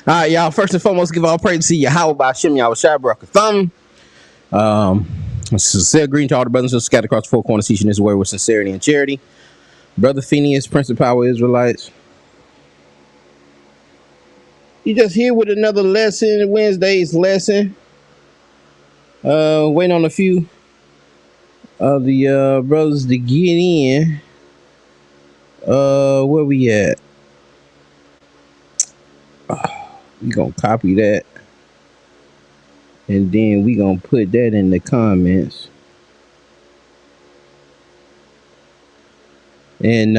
All right, y'all. First and foremost, give all praise to Yahweh by Shem Yahweh Shai Baruch Thumb. Sincere greeting to all the brothers and sisters scattered across the four corners, teaching this word with sincerity and charity. Brother Phineas, Prince of Power Israelites. You just here with another lesson, Wednesday's lesson. Waiting on a few of the brothers to get in. Where we at? We gonna copy that. And then we gonna put that in the comments. And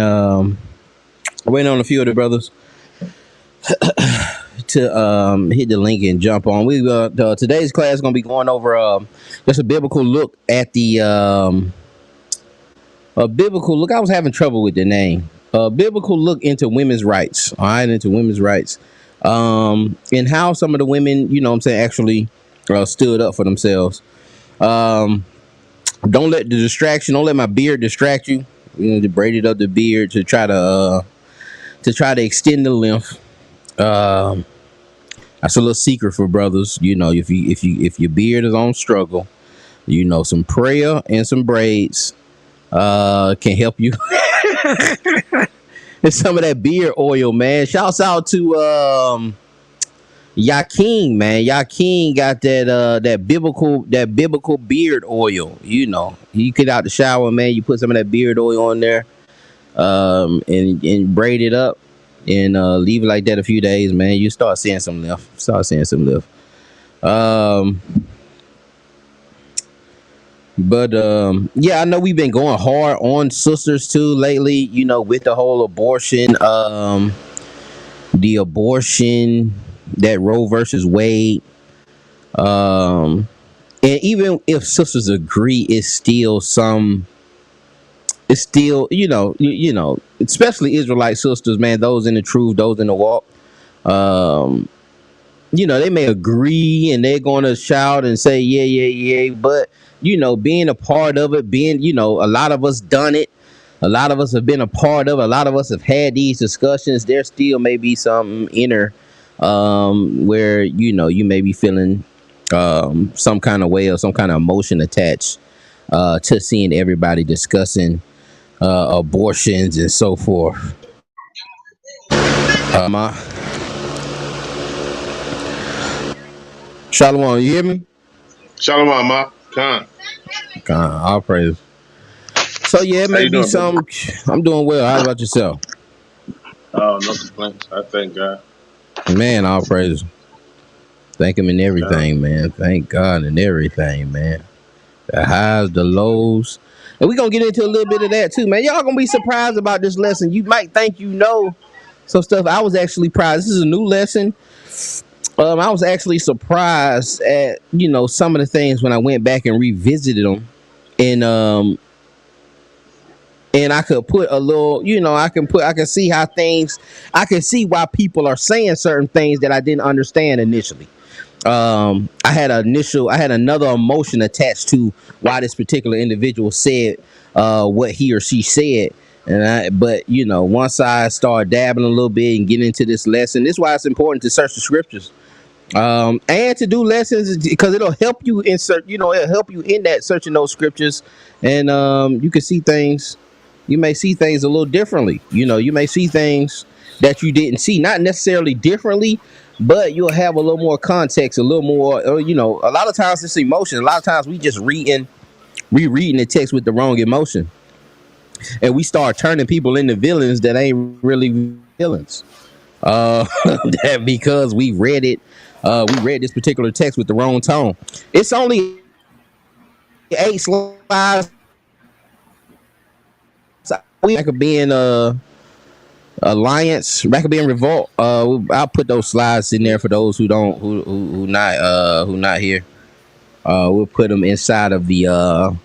waiting on a few of the brothers to hit the link and jump on. We today's class is gonna be going over just a biblical look at the a biblical look. I was having trouble with the name. A biblical look into women's rights. All right, into women's rights. And how some of the women, you know what I'm saying, actually stood up for themselves. Don't let the distraction, don't let my beard distract you. You know, to braided up the beard to try to extend the length. That's a little secret for brothers. You know, if your beard is on struggle, you know, some prayer and some braids can help you. And some of that beard oil, man. Shouts out to Yakin, man. Yakin got that biblical beard oil. You know, you get out the shower, man. You put some of that beard oil on there, and braid it up, and leave it like that a few days, man. You start seeing some lift. But yeah, I know we've been going hard on sisters too lately, you know, with the whole abortion, the abortion, that Roe versus Wade. And even if sisters agree, it's still, you know, especially Israelite sisters, man, those in the truth, those in the walk. You know, they may agree and they're going to shout and say, yeah. But, you know, being a part of it, you know, a lot of us done it. A lot of us have been a part of it. A lot of us have had these discussions. There still may be some inner where, you know, you may be feeling some kind of way or some kind of emotion attached to seeing everybody discussing abortions and so forth. Shalom, you hear me? Shalom, ma. Khan. I'll praise. So yeah, it may be some. I'm doing well. How about yourself? Oh, no complaints. I thank God. Man, all praise. Thank him in everything, man. Thank God in everything, man. The highs, the lows. And we're gonna get into a little bit of that too, man. Y'all gonna be surprised about this lesson. You might think you know some stuff. I was actually surprised. This is a new lesson. I was actually surprised at, you know, some of the things when I went back and revisited them, and I could put a little, you know, I can see how things, I can see why people are saying certain things that I didn't understand initially. I had another emotion attached to why this particular individual said what he or she said. But you know, once I start dabbling a little bit and getting into this lesson, this is why it's important to search the scriptures. And to do lessons, because it'll help you insert, you know, it'll help you in that searching those scriptures, and you can see things. You may see things a little differently. You know, you may see things that you didn't see, not necessarily differently, but you'll have a little more context, a little more. You know, a lot of times it's emotion. A lot of times we just rereading the text with the wrong emotion, and we start turning people into villains that ain't really villains. That because we read it. We read this particular text with the wrong tone. It's only 8 slides. We could be in Alliance, Maccabean Revolt. I'll put those slides in there for those who not here. We'll put them inside of the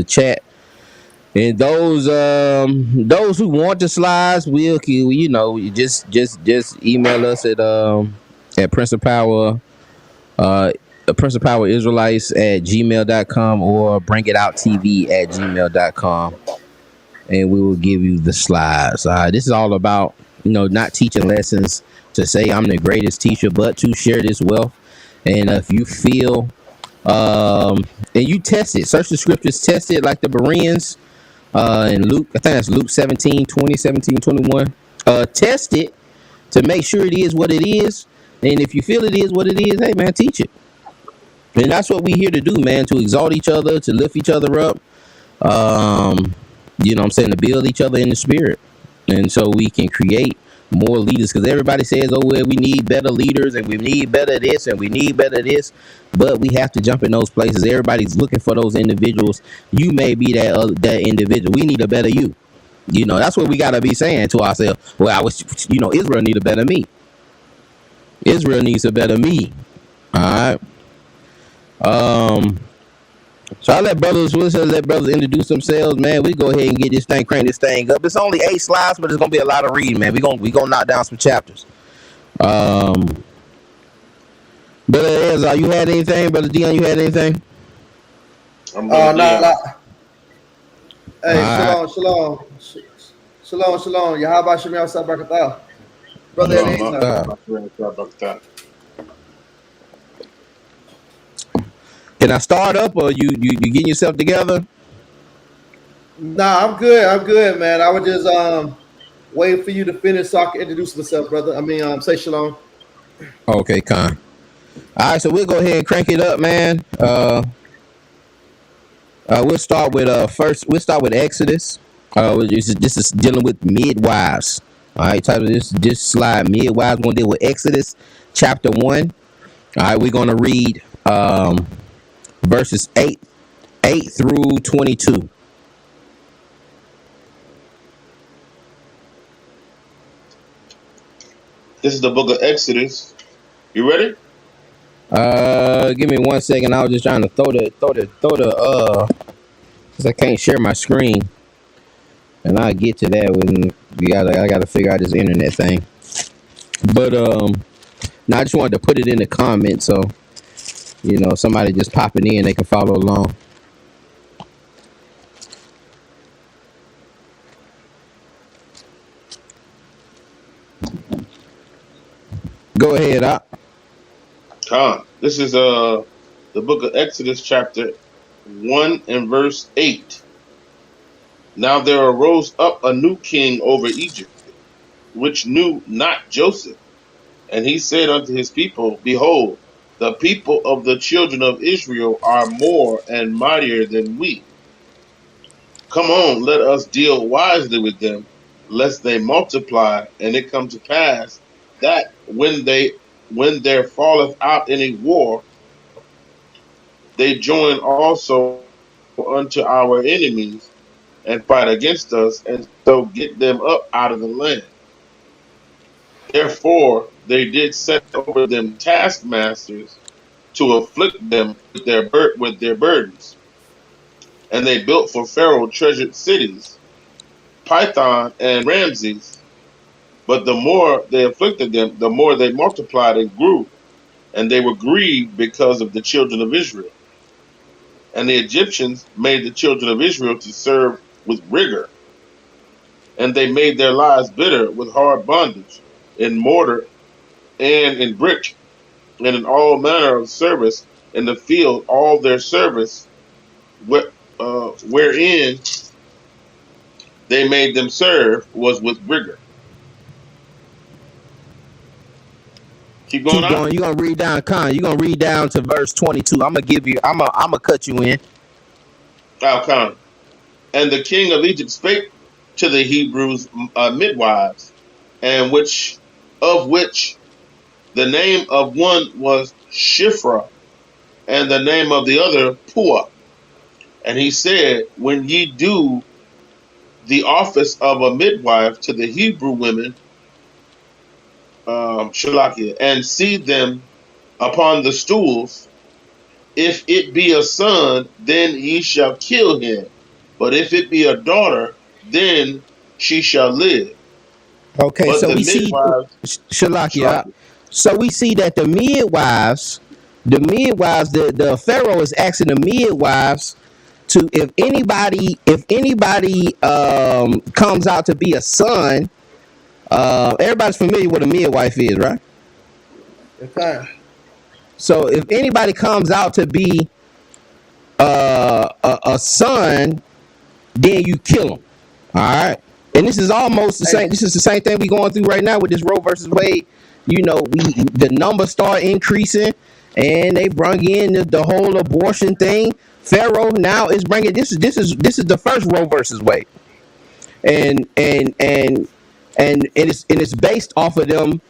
chat. And those who want the slides, we'll, you know, just email us at Prince of Power, Prince of Power Israelites at gmail.com or bringitoutTV@gmail.com, and we will give you the slides. This is all about, you know, not teaching lessons to say I'm the greatest teacher, but to share this wealth. And if you feel, and you test it, search the scriptures, test it like the Bereans, in Luke, I think that's Luke 17:20, 17:21. Test it to make sure it is what it is. And if you feel it is what it is, hey man, teach it. And that's what we here to do, man, to exalt each other, to lift each other up. You know what I'm saying, to build each other in the spirit. And so we can create more leaders, because everybody says, oh well, we need better leaders and we need better this and we need better this, but we have to jump in those places. Everybody's looking for those individuals. You may be that individual. We need a better you. You know, that's what we got to be saying to ourselves. Well, I wish, you know, Israel need a better me. Israel needs a better me. All right. So I let brothers introduce themselves, man. We go ahead and get this thing, crank this thing up. It's only 8 slides, but it's gonna be a lot of reading, man. We gonna knock down some chapters. Brother Ezra, you had anything? Brother Dion, you had anything? I'm good. Nah. Hey, Alright. shalom. Yahaba Shemi Asa Barakatah. Brother Eliezer. Can I start up, or you getting yourself together? Nah, I'm good, man. I was just waiting for you to finish so I can introduce myself, brother. I mean, say shalom. Okay, Con. All right, so we'll go ahead and crank it up, man. We'll start with We'll start with Exodus. This is dealing with midwives. All right, title this slide, midwives. We're gonna deal with Exodus chapter 1. All right, we're gonna read verses 8 through 22. This is the book of Exodus. You ready? Give me 1 second. I was just trying to throw the because I can't share my screen, and I'll get to that when I gotta figure out this internet thing. But now I just wanted to put it in the comments, so you know, somebody just popping in, they can follow along. Go ahead, This is the book of Exodus chapter 1 and verse 8. Now there arose up a new king over Egypt, which knew not Joseph. And he said unto his people, Behold, the people of the children of Israel are more and mightier than we. Come on, let us deal wisely with them, lest they multiply, and it come to pass that when there falleth out any war, they join also unto our enemies and fight against us, and so get them up out of the land. Therefore they did set over them taskmasters to afflict them with their burdens. And they built for Pharaoh treasured cities, Python and Ramses. But the more they afflicted them, the more they multiplied and grew, and they were grieved because of the children of Israel. And the Egyptians made the children of Israel to serve with rigor, and they made their lives bitter with hard bondage, in mortar and in brick, and in all manner of service in the field. All their service, wherein they made them serve, was with rigor. Keep going on. You're gonna read down, Con. You're gonna read down to verse 22. I'm gonna cut you in. Come. And the king of Egypt spake to the Hebrews midwives, and of which the name of one was Shiphrah, and the name of the other Puah. And he said, When ye do the office of a midwife to the Hebrew women, Shalakia, and see them upon the stools, if it be a son, then ye shall kill him. But if it be a daughter, then she shall live. Okay, But so the we see midwives, Shalakia. So we see that the midwives, the Pharaoh is asking the midwives to, if anybody comes out to be a son, Everybody's familiar with a midwife is, right? Okay. So if anybody comes out to be a son, then you kill him. All right. And this is almost the Hey, same. This is the same thing we going through right now with this Roe versus Wade. You know, the numbers start increasing, and they bring in the whole abortion thing. Pharaoh now is bringing this is the first Roe versus Wade, and it's based off of them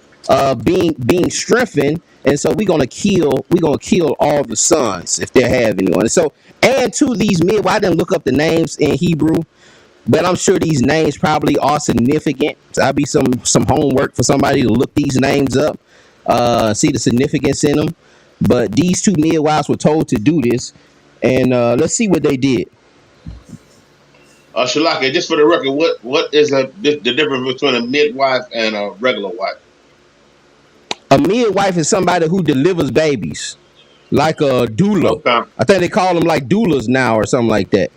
being strengthened, and so we're gonna kill all the sons if they have anyone. And so, and to these men, well, I didn't look up the names in Hebrew, but I'm sure these names probably are significant. So that'd be some homework for somebody to look these names up, see the significance in them. But these two midwives were told to do this, and let's see what they did. Shalaka, just for the record, what is the difference between a midwife and a regular wife? A midwife is somebody who delivers babies, like a doula. Okay. I think they call them like doulas now or something like that.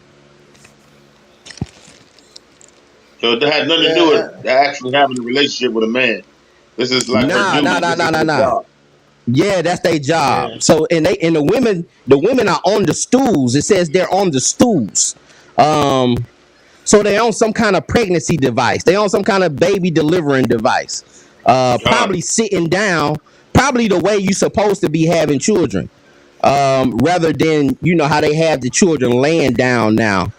So that had nothing to do yeah, with actually having a relationship with a man. This is like her Nah, nah, duty. nah, This nah, is nah, her nah. job. Yeah, that's their yeah. job. So and the women are on the stools. It says they're on the stools. Um, so they're on some kind of pregnancy device. They're on some kind of baby delivering device. God. Probably sitting down, probably the way you're supposed to be having children. Rather than how they have the children laying down now.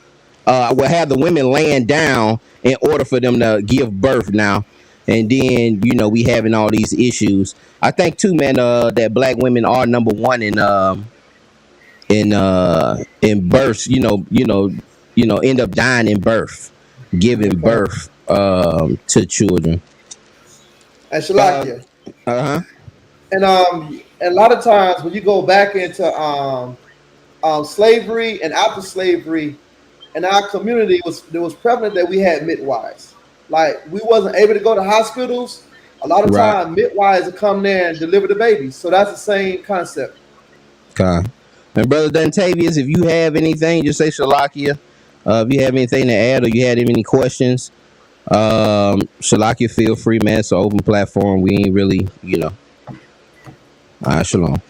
Will have the women laying down in order for them to give birth now, and then we having all these issues. I think too, man, that black women are number one in births. End up dying in birth, giving Okay. birth to children. And Uh Shalakia. huh. And a lot of times when you go back into slavery and after slavery, in our community was prevalent that we had midwives. Like we wasn't able to go to hospitals. A lot of Right. time midwives would come there and deliver the babies. So that's the same concept. Okay. And brother Duntavius, if you have anything, just say Shalakia. If you have anything to add or you had any questions, Shalakia, feel free, man. It's an open platform. We ain't really. All right, shalom.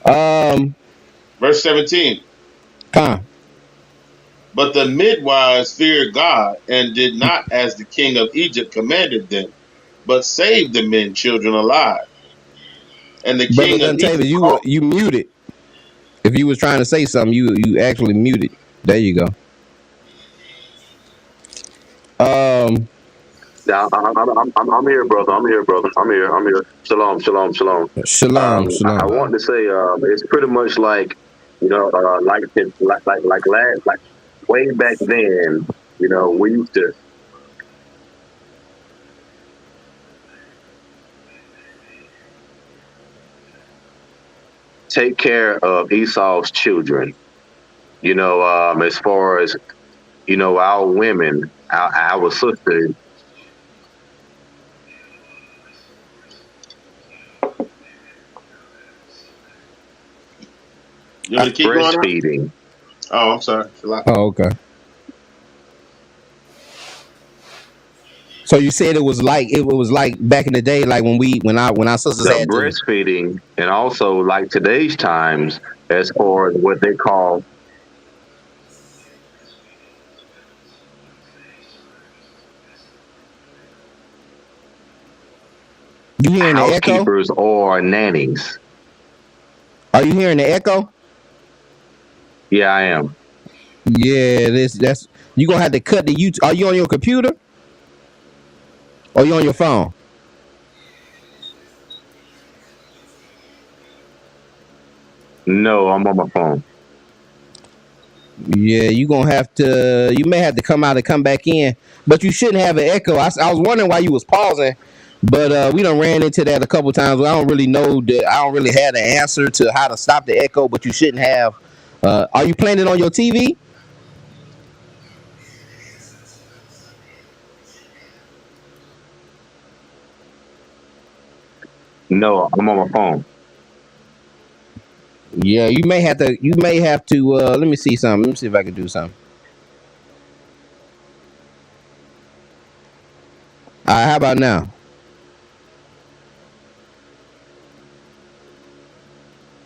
Um, Verse 17. Con. But the midwives feared God and did not as the king of Egypt commanded them, but saved the men children alive. And the Brother king of Duntavius, Egypt you called. you muted. If you was trying to say something, you actually muted. There you go. Um, Yeah, I'm here, brother. I'm here, brother. I'm here. I'm here. Shalom, shalom, shalom. shalom, I shalom. want to say, it's pretty much like, like way back then, we used to take care of Esau's children. As far as our women, our sisters, You want to keep going on? breastfeeding. Oh, I'm sorry. Shalaka. Oh, okay. So you said it was like back in the day, like when our sisters The had to. breastfeeding, and also like today's times, as far as what they call You hearing the echo? housekeepers or nannies. Are you hearing the echo? Yeah, I am. Yeah, that's you gonna have to cut the YouTube. Are you on your computer or you on your phone? No, I'm on my phone. Yeah, you gonna have to. You may have to come out and come back in, but you shouldn't have an echo. I was wondering why you was pausing, but we done ran into that a couple times. I don't really know that. I don't really have the answer to how to stop the echo, but you shouldn't have. Are you playing it on your TV? No, I'm on my phone. Yeah, you may have to. You may have to. Let me see something. Let me see if I can do something. All right, how about now?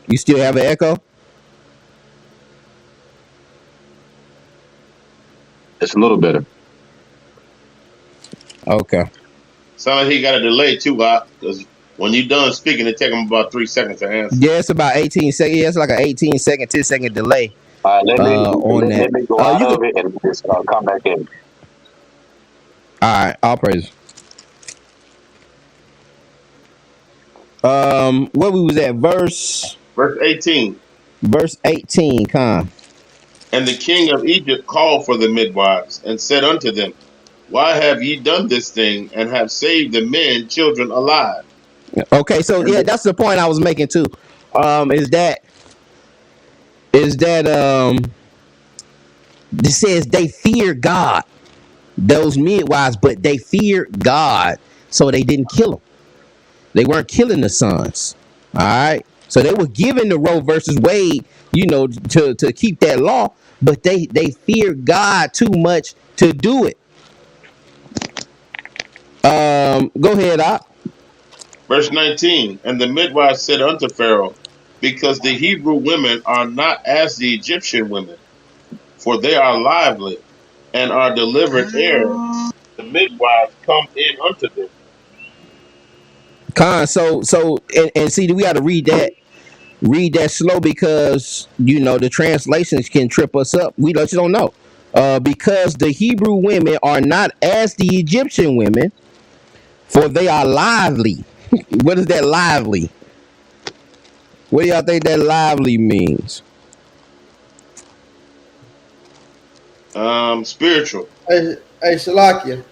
You still have an echo? It's a little better. Okay. Sound like he got a delay too, because when you done speaking, it take him about 3 seconds to answer. Yeah, it's about 18 seconds. Yeah, it's like an 18-second, 10-second delay Let me on that. let me go out You of could. it and just come back in. All right, all praise. Where we was at, verse Verse 18. 18, con. And the king of Egypt called for the midwives and said unto them, Why have ye done this thing, and have saved the men, children alive? Okay, so And yeah, the, that's the point I was making too. Is that it says they fear God, those midwives, but they feared God, so they didn't kill them. They weren't killing the sons. All right, so they were given the Roe versus Wade, to keep that law, but they feared God too much to do it. Go ahead, Op. verse 19. And the midwives said unto Pharaoh, Because the Hebrew women are not as the Egyptian women, for they are lively, and are delivered ere the midwives come in unto them. Con, and see, we got to read that slow, because the translations can trip us up. We just don't know. Because the Hebrew women are not as the Egyptian women, for they are lively. What is that lively? What do y'all think that lively means? Spiritual. Hey, Shalakia.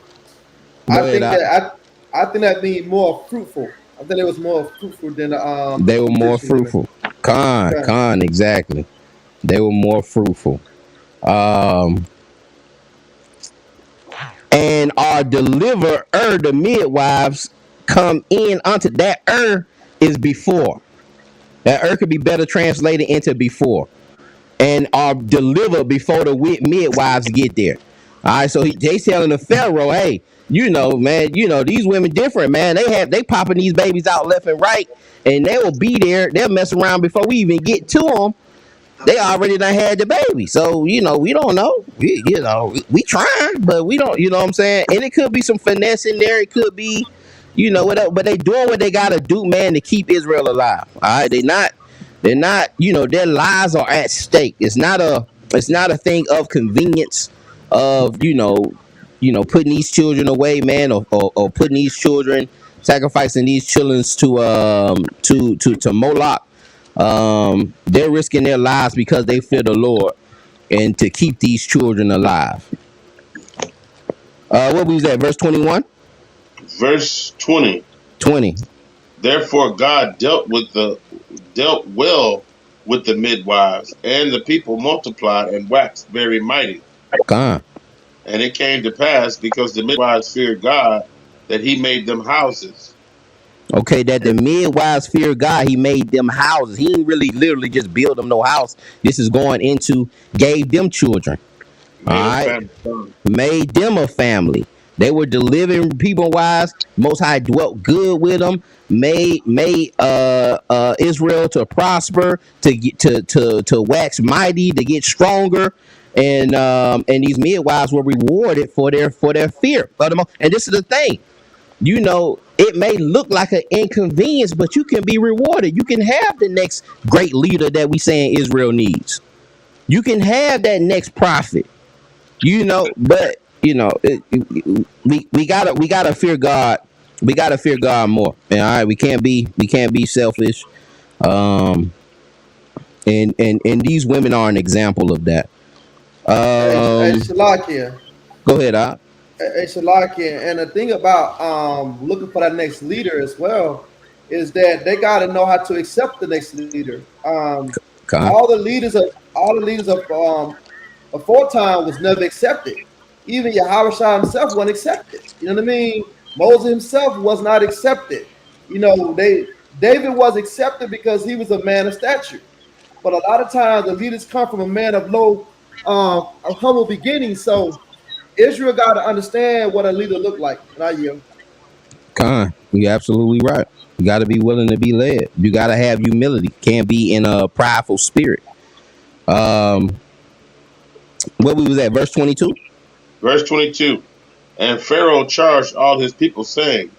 Go I ahead, think Op. that I think that means more fruitful. I think it was more fruitful than They were more Egyptian women. fruitful. Con, exactly. They were more fruitful. Um, and our deliverer, the midwives, come in unto that is before. That could be better translated into before, and are delivered before the midwives get there. All right, so they telling the Pharaoh, hey, man, these women different, man. They popping these babies out left and right, and they will be there. They'll mess around before we even get to them. They already done had the baby, so we don't know. We trying, but we don't. You know what I'm saying? And it could be some finesse in there. It could be, whatever. But they doing what they gotta do, man, to keep Israel alive. All right, they're not. Their lives are at stake. It's not a thing of convenience of putting these children away, man, or putting these children, sacrificing these children to Moloch. They're risking their lives because they fear the Lord and to keep these children alive. What was that? Verse 21? Verse 20. 20. Therefore God dealt well with the midwives, and the people multiplied and waxed very mighty. God. And it came to pass, because the midwives feared God, that he made them houses. Okay, that the midwives fear God, he made them houses. He didn't really literally just build them no house. This is going into gave them children. All right. Made them a family. They were delivering people wise. Most High dwelt good with them. Made Israel to prosper, to get to wax mighty, to get stronger. And these midwives were rewarded for their fear. And this is the thing. It may look like an inconvenience, but you can be rewarded. You can have the next great leader that we saying Israel needs. You can have that next prophet. But we gotta fear God. We gotta fear God more. And all right, we can't be selfish. And these women are an example of that. Hey, Shalakia. Go ahead, Op. Hey, Shalakia. And the thing about looking for that next leader as well is that they got to know how to accept the next leader. All the leaders of aforetime was never accepted. Even Yahushua himself wasn't accepted. You know what I mean? Moses himself was not accepted. David was accepted because he was a man of stature. But a lot of times the leaders come from a man of humble beginnings. So Israel got to understand what a leader looked like. And I yield. Con, you're absolutely right. You got to be willing to be led. You got to have humility. Can't be in a prideful spirit. Um, where we was at, verse 22. Verse 22. And Pharaoh charged all his people, saying,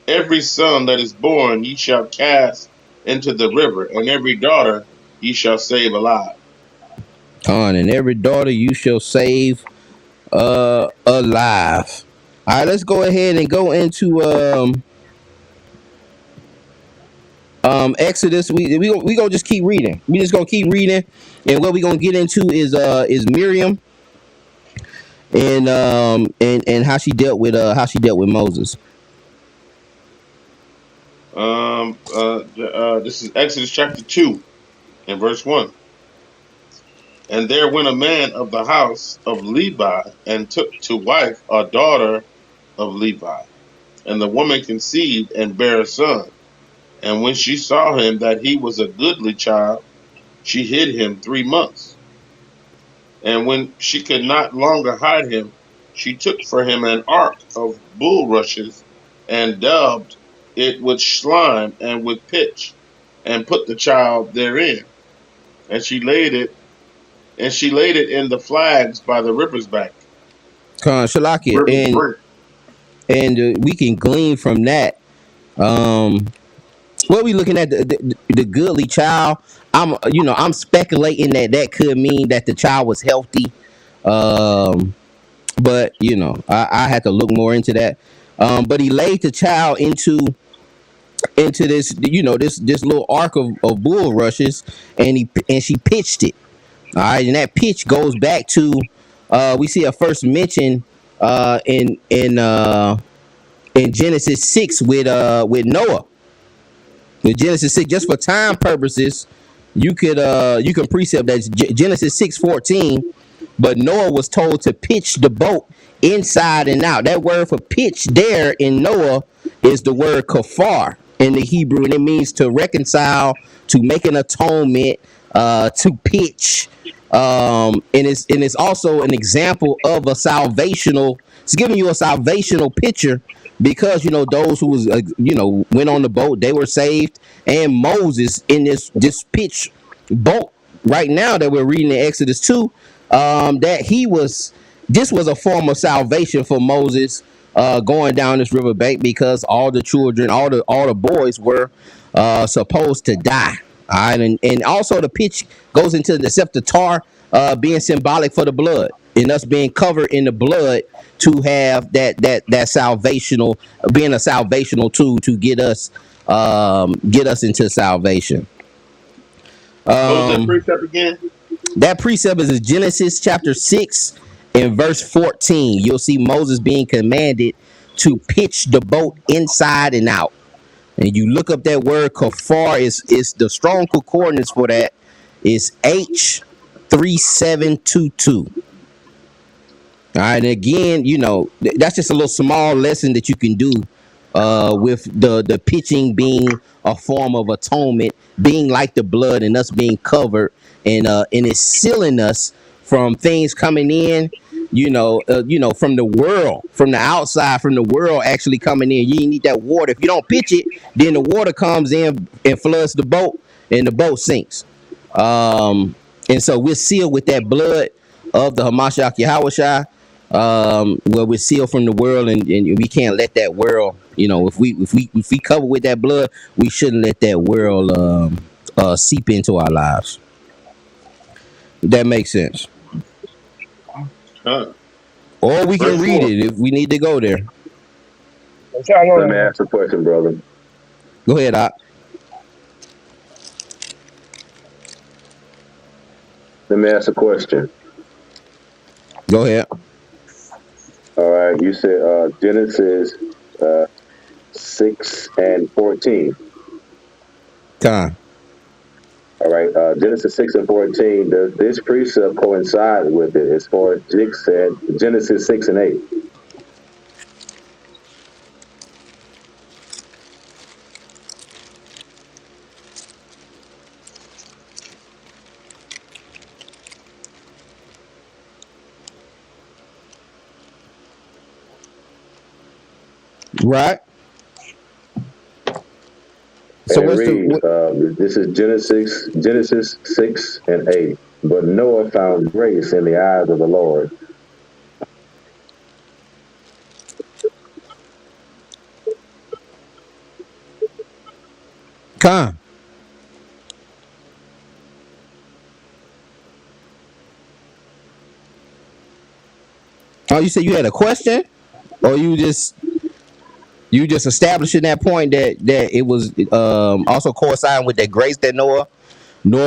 Every son that is born ye shall cast into the river, and every daughter ye shall save alive. Con, and every daughter you shall save alive. All right, let's go ahead and go into Exodus. We gonna just keep reading. We just gonna keep reading, and what we gonna get into is Miriam and how she dealt with Moses. This is Exodus chapter 2 and verse 1. And there went a man of the house of Levi and took to wife a daughter of Levi. And the woman conceived and bare a son. And when she saw him that he was a goodly child, she hid him 3 months. And when she could not longer hide him, she took for him an ark of bulrushes and daubed it with slime and with pitch, and put the child therein. And she laid it in the flags by the river's bank. Shalakia, River's brink. and we can glean from that. What we looking at the goodly child? I'm speculating that could mean that the child was healthy. But I had to look more into that. But he laid the child into this this little ark of bulrushes, and she pitched it. All right, and that pitch goes back to we see a first mention in Genesis 6 with Noah. In Genesis 6, just for time purposes, you can precept that Genesis 6:14, but Noah was told to pitch the boat inside and out. That word for pitch there in Noah is the word kafar in the Hebrew, and it means to reconcile, to make an atonement, to pitch. And it's also an example of a salvational. It's giving you a salvational picture because those who was went on the boat, they were saved, and Moses in this pitch boat right now that we're reading in Exodus 2, that he was this was a form of salvation for Moses going down this riverbank, because all the children, all the boys were supposed to die. All right, and also the pitch goes into the sepulchre, being symbolic for the blood, and us being covered in the blood to have that salvational, being a salvational tool to get us into salvation. What was that Um, precept again? that precept is in Genesis chapter 6 and verse 14. You'll see Moses being commanded to pitch the boat inside and out. And you look up that word kafar, is the strong concordance for that is H3722. All right, and again, that's just a little small lesson that you can do with the pitching being a form of atonement, being like the blood, and us being covered, and it's sealing us from things coming in, from the world, from the outside, from the world actually coming in. You need that water. If you don't pitch it, then the water comes in and floods the boat, and the boat sinks. And so we're sealed with that blood of the Hamashiach Yahushua, where we're sealed from the world, and we can't let that world, if we cover with that blood, we shouldn't let that world seep into our lives. That makes sense. Huh. Or we can Verse read 4. it if we need to go there. Let me ask a question, brother. Go ahead, Doc. Let me ask a question. Go ahead. All right, you said Genesis 6 and 14. Time. All right, Genesis 6 and 14, does this precept coincide with it as far as Jig said, Genesis 6 and 8? Right. So And it what's the reads, this is Genesis 6 and 8. But Noah found grace in the eyes of the Lord. con? Oh, you said you had a question, or you just establishing that point that it was also coinciding with that grace that Noah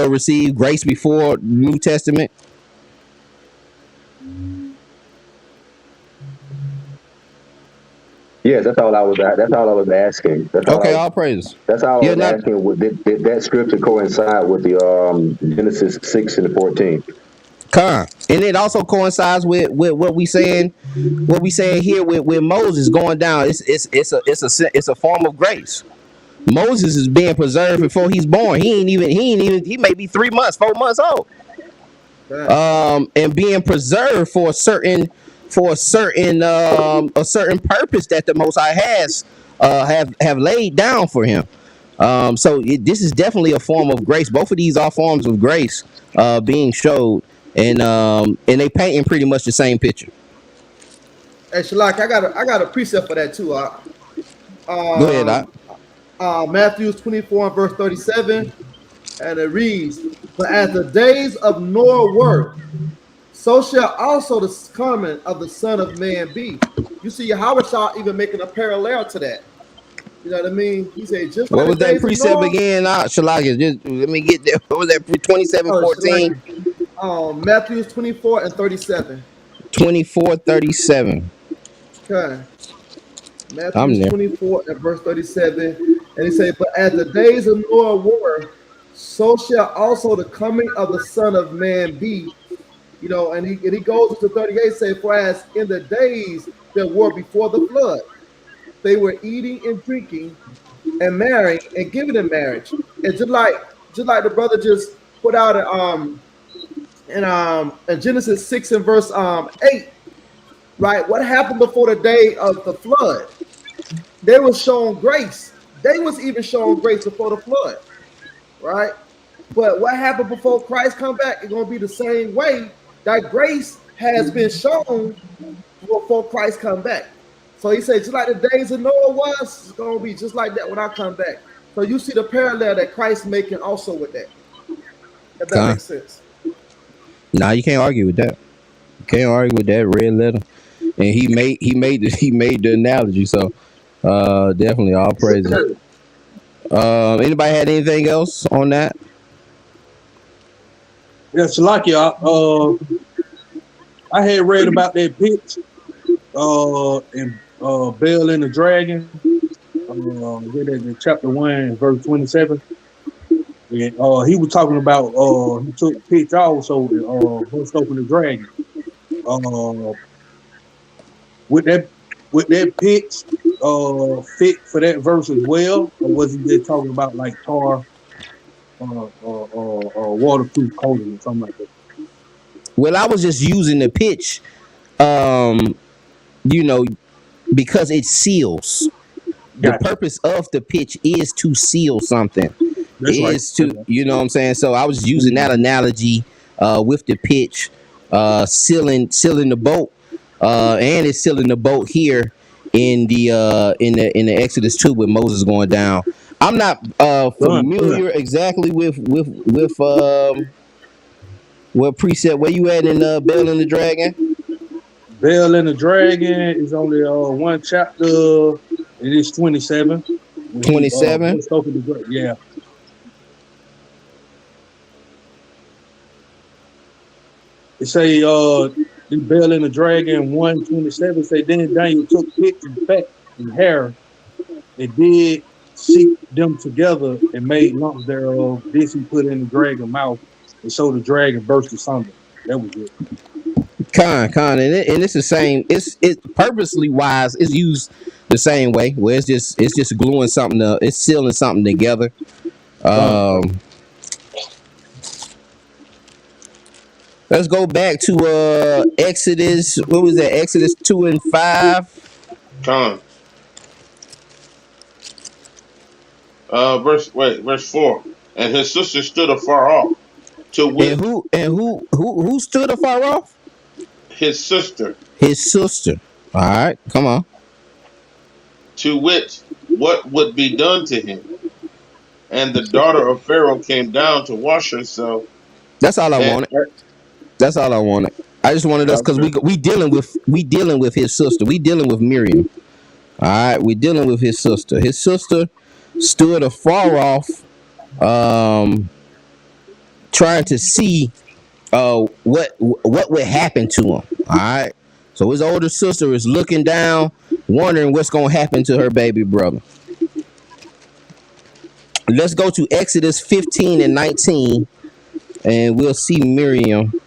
received grace before New Testament. Yes, that's all I was. That's all I was asking. Okay, all praises. That's all I Yeah, was not asking. Did that scripture coincide with the Genesis 6 and 14? con, and it also coincides with what we saying here with Moses going down. It's a form of grace. Moses is being preserved before he's born. He may be 3 months, 4 months old. Right. And being preserved for a certain purpose that the Most High has have laid down for him. This is definitely a form of grace. Both of these are forms of grace being showed, and they painting pretty much the same picture. Hey, Shalak, I got a precept for that too. Go ahead, Doc. Matthew 24 and verse 37, and it reads, "But as the days of Noah were, so shall also the coming of the Son of Man be." You see, Yahweh Shah even making a parallel to that. You know what I mean? He said, just What like was the that days of precept Noah. again? Shalaka, just let me get there. What was that? 27:14, Matthew 24 and 37. 24:37. Okay. Matthew I'm there. 24 and verse 37. And he said, "But as the days of Noah were, so shall also the coming of the Son of Man be." You know, and he goes into 38, say, "For as in the days that were before the flood, they were eating and drinking and marrying and giving in marriage." And just like the brother just put out in Genesis 6 and verse 8, right? What happened before the day of the flood? They were shown grace. They was even shown grace before the flood, right? But what happened before Christ come back? It's gonna be the same way. That grace has been shown before Christ come back. So he said, just like the days of Noah was, it's gonna be just like that when I come back. So you see the parallel that Christ making also with that. If that makes sense. Nah, you can't argue with that. You can't argue with that red letter. And he made the analogy. So definitely all praises. Anybody had anything else on that? Yeah, Shalakia, I had read about that pitch in Bell and the Dragon, in chapter 1, verse 27. And he was talking about he took pitch also to bust open the dragon. Would that pitch fit for that verse as well, or was he just talking about like tar or waterproof coating or something like that? Well, I was just using the pitch, because it seals. Gotcha. The purpose of the pitch is to seal something. That's right. You know what I'm saying? So I was using that analogy with the pitch, sealing the boat, and it's sealing the boat here in the Exodus 2 with Moses going down. I'm not familiar exactly with what precept. Where you at in Bell and the Dragon? Bell and the Dragon is only one chapter. It is 27. 27? Yeah. It say in Bell and the Dragon 1:27 say, "Then Daniel took pitch and fat and hair and did seek them together and made lumps thereof. This he put in the dragon mouth, and so the dragon burst asunder." That was it. And it's the same. It's purposely wise. It's used the same way, where it's just gluing something. It's sealing something together. Let's go back to Exodus. What was that? Exodus 2 and 5. Verse 4. And his sister stood afar off, to And wit, who stood afar off? his sister, His sister. All right, come on. to wit, what would be done to him. And the daughter of Pharaoh came down to wash herself. That's all I And wanted. That's all I wanted. I just wanted us because we dealing with his sister. We dealing with Miriam. All right, we dealing with his sister. His sister stood afar off, trying to see what would happen to him. All right. So his older sister is looking down, wondering what's gonna happen to her baby brother. Let's go to Exodus 15 and 19, and we'll see Miriam.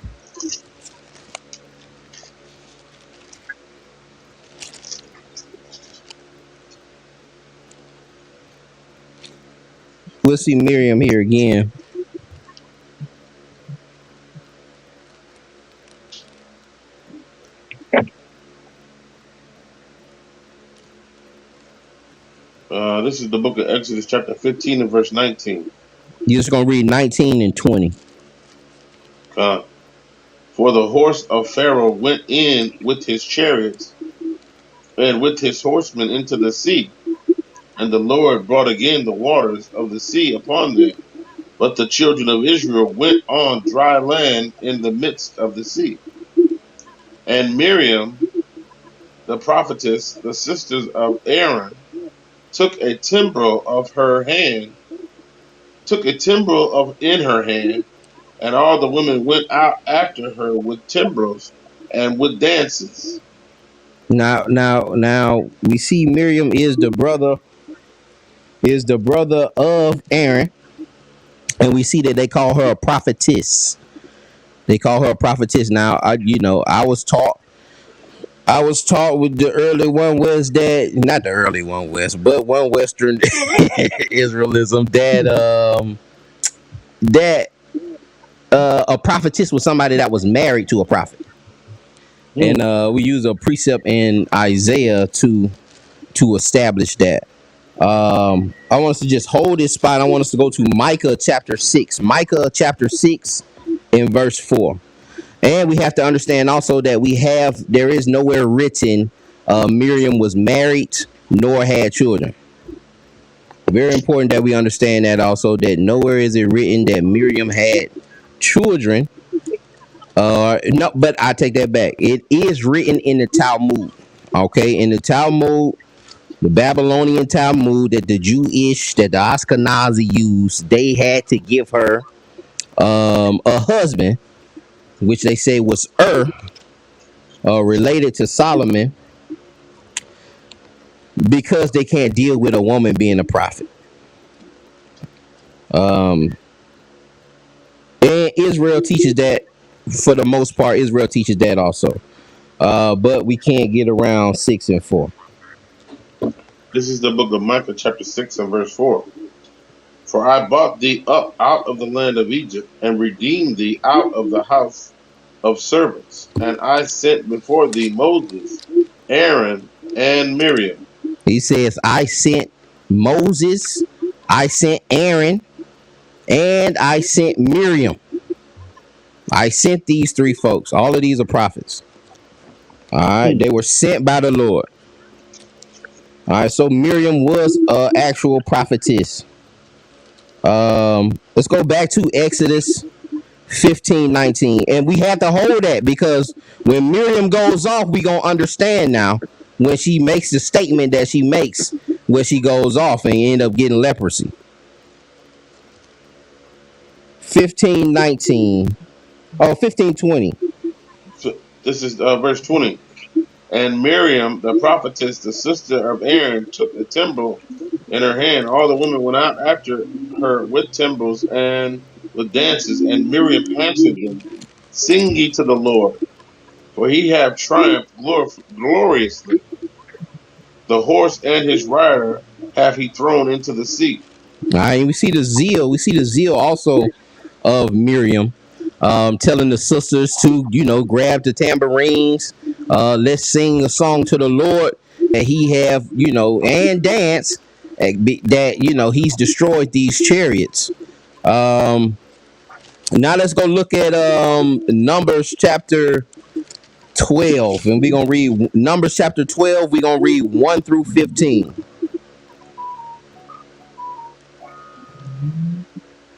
We'll see Miriam here again. This is the book of Exodus, chapter 15 and verse 19. You're just gonna read 19 and 20. Uh, For the horse of Pharaoh went in with his chariots and with his horsemen into the sea, and the Lord brought again the waters of the sea upon them. But the children of Israel went on dry land in the midst of the sea. And Miriam, the prophetess, the sisters of Aaron, took a timbrel in her hand, and all the women went out after her with timbrels and with dances. Now we see Miriam is the brother of Aaron, and we see that they call her a prophetess. They call her a prophetess. Now I was taught with the early one was that not the early one west, but one Western Israelism that a prophetess was somebody that was married to a prophet. And we use a precept in Isaiah to establish that. I want us to just hold this spot. I want us to go to Micah chapter 6. Micah chapter 6 in verse 4. And we have to understand also that there is nowhere written Miriam was married nor had children. Very important that we understand that also, that nowhere is it written that Miriam had children. No, but I take that back. It is written in the Talmud. Okay, in the Talmud, the Babylonian Talmud that the Ashkenazi used, they had to give her a husband, which they say was related to Solomon, because they can't deal with a woman being a prophet. And Israel teaches that, for the most part. Israel teaches that also. But we can't get around 6 and 4. This is the book of Micah, chapter 6 and verse 4. For I bought thee up out of the land of Egypt, and redeemed thee out of the house of servants. And I sent before thee Moses, Aaron, and Miriam. He says, I sent Moses, I sent Aaron, and I sent Miriam. I sent these three folks. All of these are prophets. All right. They were sent by the Lord. All right. So Miriam was an actual prophetess. Let's go back to Exodus 15:19. And we have to hold that, because when Miriam goes off, we going to understand now when she makes the statement that she makes, where she goes off and end up getting leprosy. 15:19. Oh, 15:20. So this is verse 20. And Miriam, the prophetess, the sister of Aaron, took a timbrel in her hand. All the women went out after her with timbrels and with dances. And Miriam answered them, Sing ye to the Lord, for he hath triumphed gloriously. The horse and his rider hath he thrown into the sea. All right, and we see the zeal. We see the zeal also of Miriam, telling the sisters to, grab the tambourines. Let's sing a song to the Lord that he have, and dance. that he's destroyed these chariots. Now let's go look at Numbers chapter 12, and we're gonna read Numbers chapter 12. We're gonna read 1 through 15.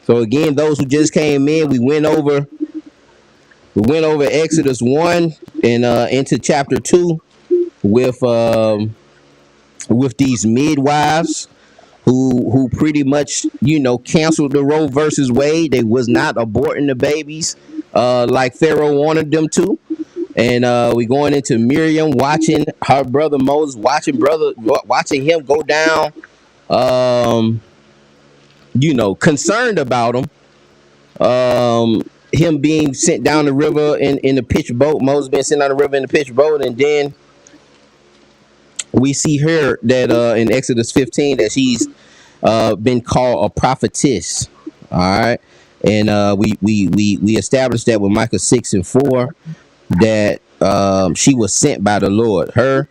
So again, those who just came in, we went over Exodus 1 and into chapter 2 with these midwives who pretty much canceled the Roe versus Wade. They was not aborting the babies like Pharaoh wanted them to. And we going into Miriam watching her brother Moses, watching him go down, concerned about him. Him being sent down the river in the pitch boat, Moses being sent down the river in the pitch boat, and then we see her that in Exodus 15 that she's been called a prophetess. All right, and we established that with Micah 6 and 4 that she was sent by the Lord, her,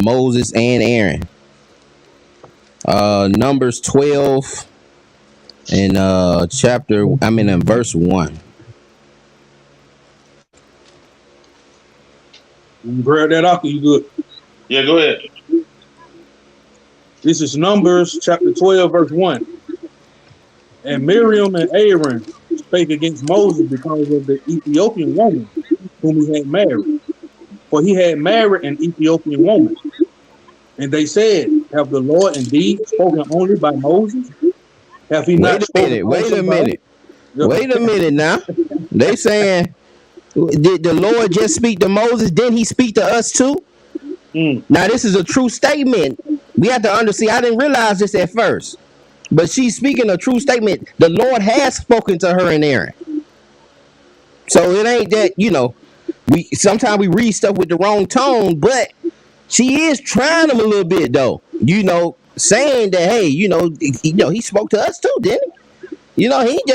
Moses, and Aaron. Numbers 12 and in verse 1. You can grab that off, you good. Yeah, go ahead. This is Numbers chapter 12, verse 1. And Miriam and Aaron spake against Moses because of the Ethiopian woman whom he had married. For he had married an Ethiopian woman. And they said, have the Lord indeed spoken only by Moses? Have he not spoken? Wait a minute now. They saying, did the Lord just speak to Moses? Didn't he speak to us too? Now, this is a true statement. We have to understand. I didn't realize this at first. But she's speaking a true statement. The Lord has spoken to her and Aaron. So it ain't that, we sometimes we read stuff with the wrong tone, but she is trying them a little bit though. Saying that, hey, he spoke to us too, didn't he? He didn't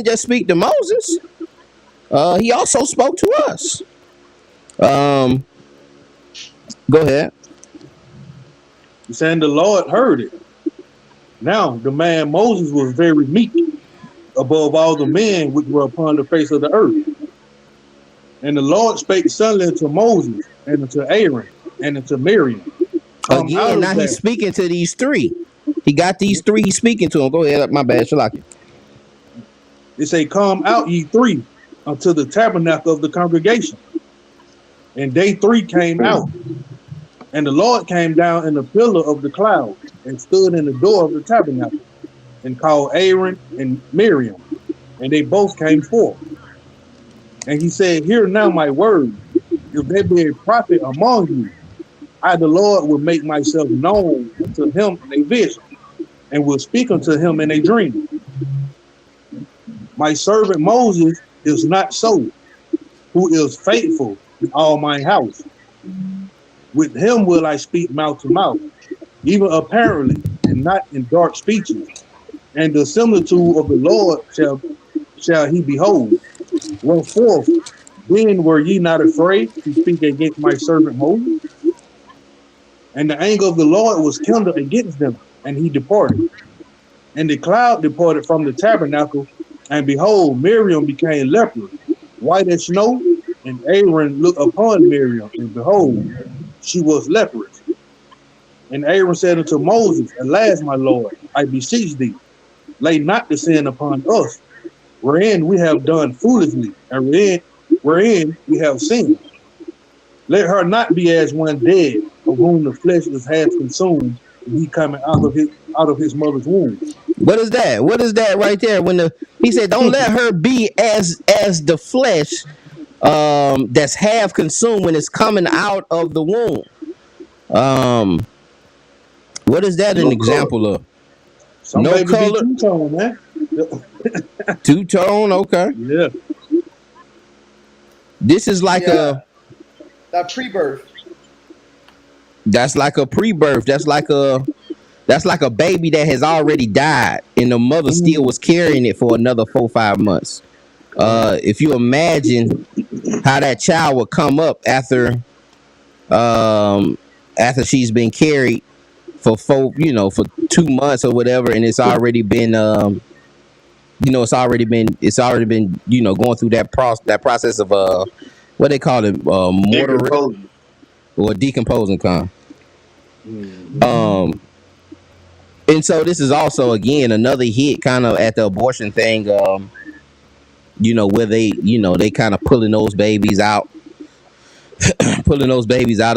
just speak to Moses. He also spoke to us. Go ahead. He's saying the Lord heard it. Now the man Moses was very meek above all the men which were upon the face of the earth. And the Lord spake suddenly unto Moses and unto Aaron and unto Miriam. Again, now he's speaking to these three. He got these three he's speaking to them. Go ahead, my bad, Shalaki. It say, come out ye three unto the tabernacle of the congregation. And they three came out. And the Lord came down in a pillar of the cloud and stood in the door of the tabernacle and called Aaron and Miriam. And they both came forth. And he said, hear now my word. If there be a prophet among you, I, the Lord, will make myself known to him in a vision and will speak unto him in a dream. My servant Moses is not so, who is faithful in all my house. With him will I speak mouth to mouth, even apparently, and not in dark speeches. And the similitude of the Lord shall he behold. Wherefore, then were ye not afraid to speak against my servant Moses? And the anger of the Lord was kindled against them, and he departed. And the cloud departed from the tabernacle, and behold, Miriam became leprous, white as snow. And Aaron looked upon Miriam, and behold, she was leprous. And Aaron said unto Moses, alas, my Lord, I beseech thee, lay not the sin upon us, wherein we have done foolishly, and wherein we have sinned. Let her not be as one dead, of whom the flesh is half consumed, and he coming out of his mother's womb. What is that? What is that right there? He said, don't let her be as the flesh that's half consumed when it's coming out of the womb. What is that an example of? No color. Two-tone, man. Two-tone, okay. Yeah. This is like that pre-birth. That's like a pre-birth. That's like a baby that has already died, and the mother still was carrying it for another 4 or 5 months. If you imagine how that child would come up after she's been carried for for 2 months or whatever, and it's already been going through that process of what they call it, mortar Decomposing. or decomposing con. Mhm. Um, and so this is also again another hit kind of at the abortion thing. Where they kind of pulling those babies out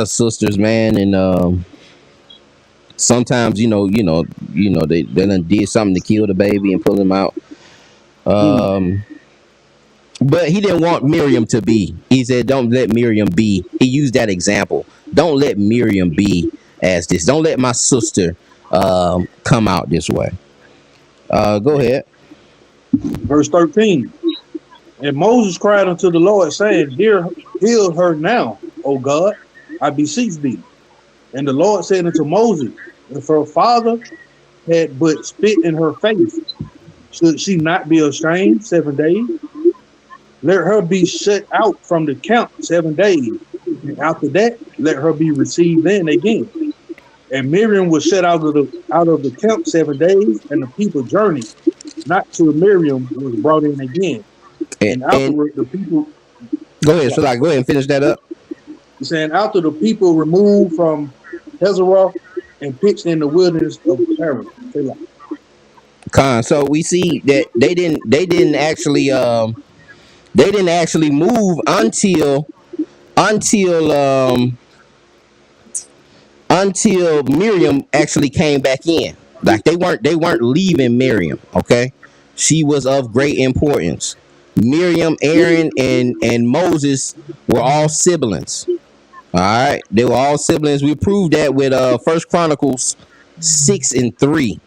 of sisters, man, and sometimes they done did something to kill the baby and pull them out. Um, but he didn't want Miriam to be. He said, "Don't let Miriam be." He used that example. Don't let Miriam be as this. Don't let my sister come out this way. Go ahead. Verse 13. And Moses cried unto the Lord, saying, heal her now, O God, I beseech thee. And the Lord said unto Moses, if her father had but spit in her face, should she not be ashamed 7 days? Let her be shut out from the camp 7 days. And after that, let her be received in again. And Miriam was shut out of the camp 7 days, and the people journeyed, not till Miriam was brought in again. And afterward, the people. Go ahead, go ahead and finish that up. He's saying after the people removed from Hazeroth and pitched in the wilderness of Paran. Con. So we see that they didn't actually move until Miriam actually came back in. Like they weren't leaving Miriam. Okay, she was of great importance. Miriam, Aaron, and Moses were all siblings. All right, they were all siblings. We proved that with First Chronicles 6:3.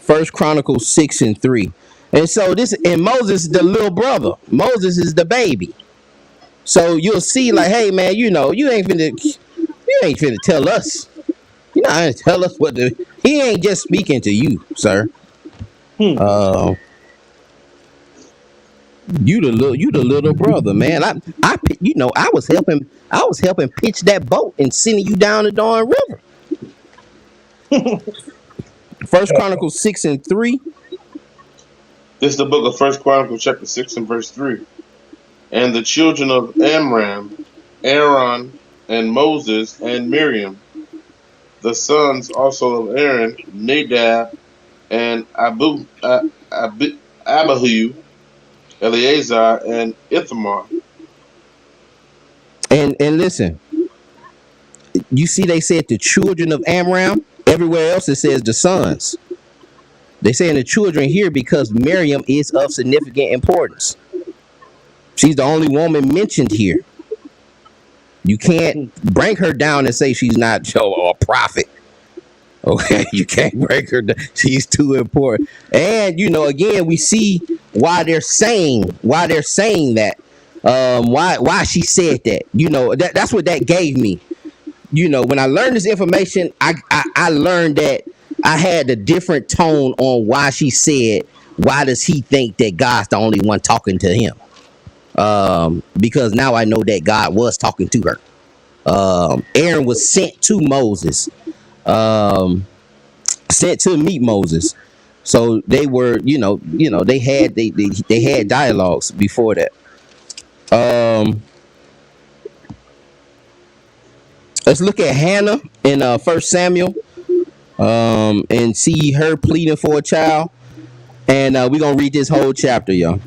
First Chronicles 6:3. And so Moses is the little brother. Moses is the baby. So you'll see, like, hey man, you ain't finna tell us. I ain't tell us he ain't just speaking to you, sir. You the little brother, man. I was helping pitch that boat and sending you down the Don River. First Chronicles 6:3. This is the book of First Chronicles, chapter 6 and verse 3. And the children of Amram, Aaron, and Moses, and Miriam, the sons also of Aaron, Nadab, and Abihu, Eleazar, and Ithamar. And listen, you see they said the children of Amram. Everywhere else it says the sons. They saying the children here because Miriam is of significant importance. She's the only woman mentioned here. You can't bring her down and say she's not a prophet. Okay, you can't break her down. She's too important. And again, we see why they're saying that. Why she said that. That's what that gave me. When I learned this information, I learned that I had a different tone on why she said, why does he think that God's the only one talking to him? Because now I know that God was talking to her. Aaron was sent to Moses, sent to meet Moses. So they were, they had dialogues before that. Let's look at Hannah in 1 Samuel, and see her pleading for a child. And we're gonna read this whole chapter, y'all.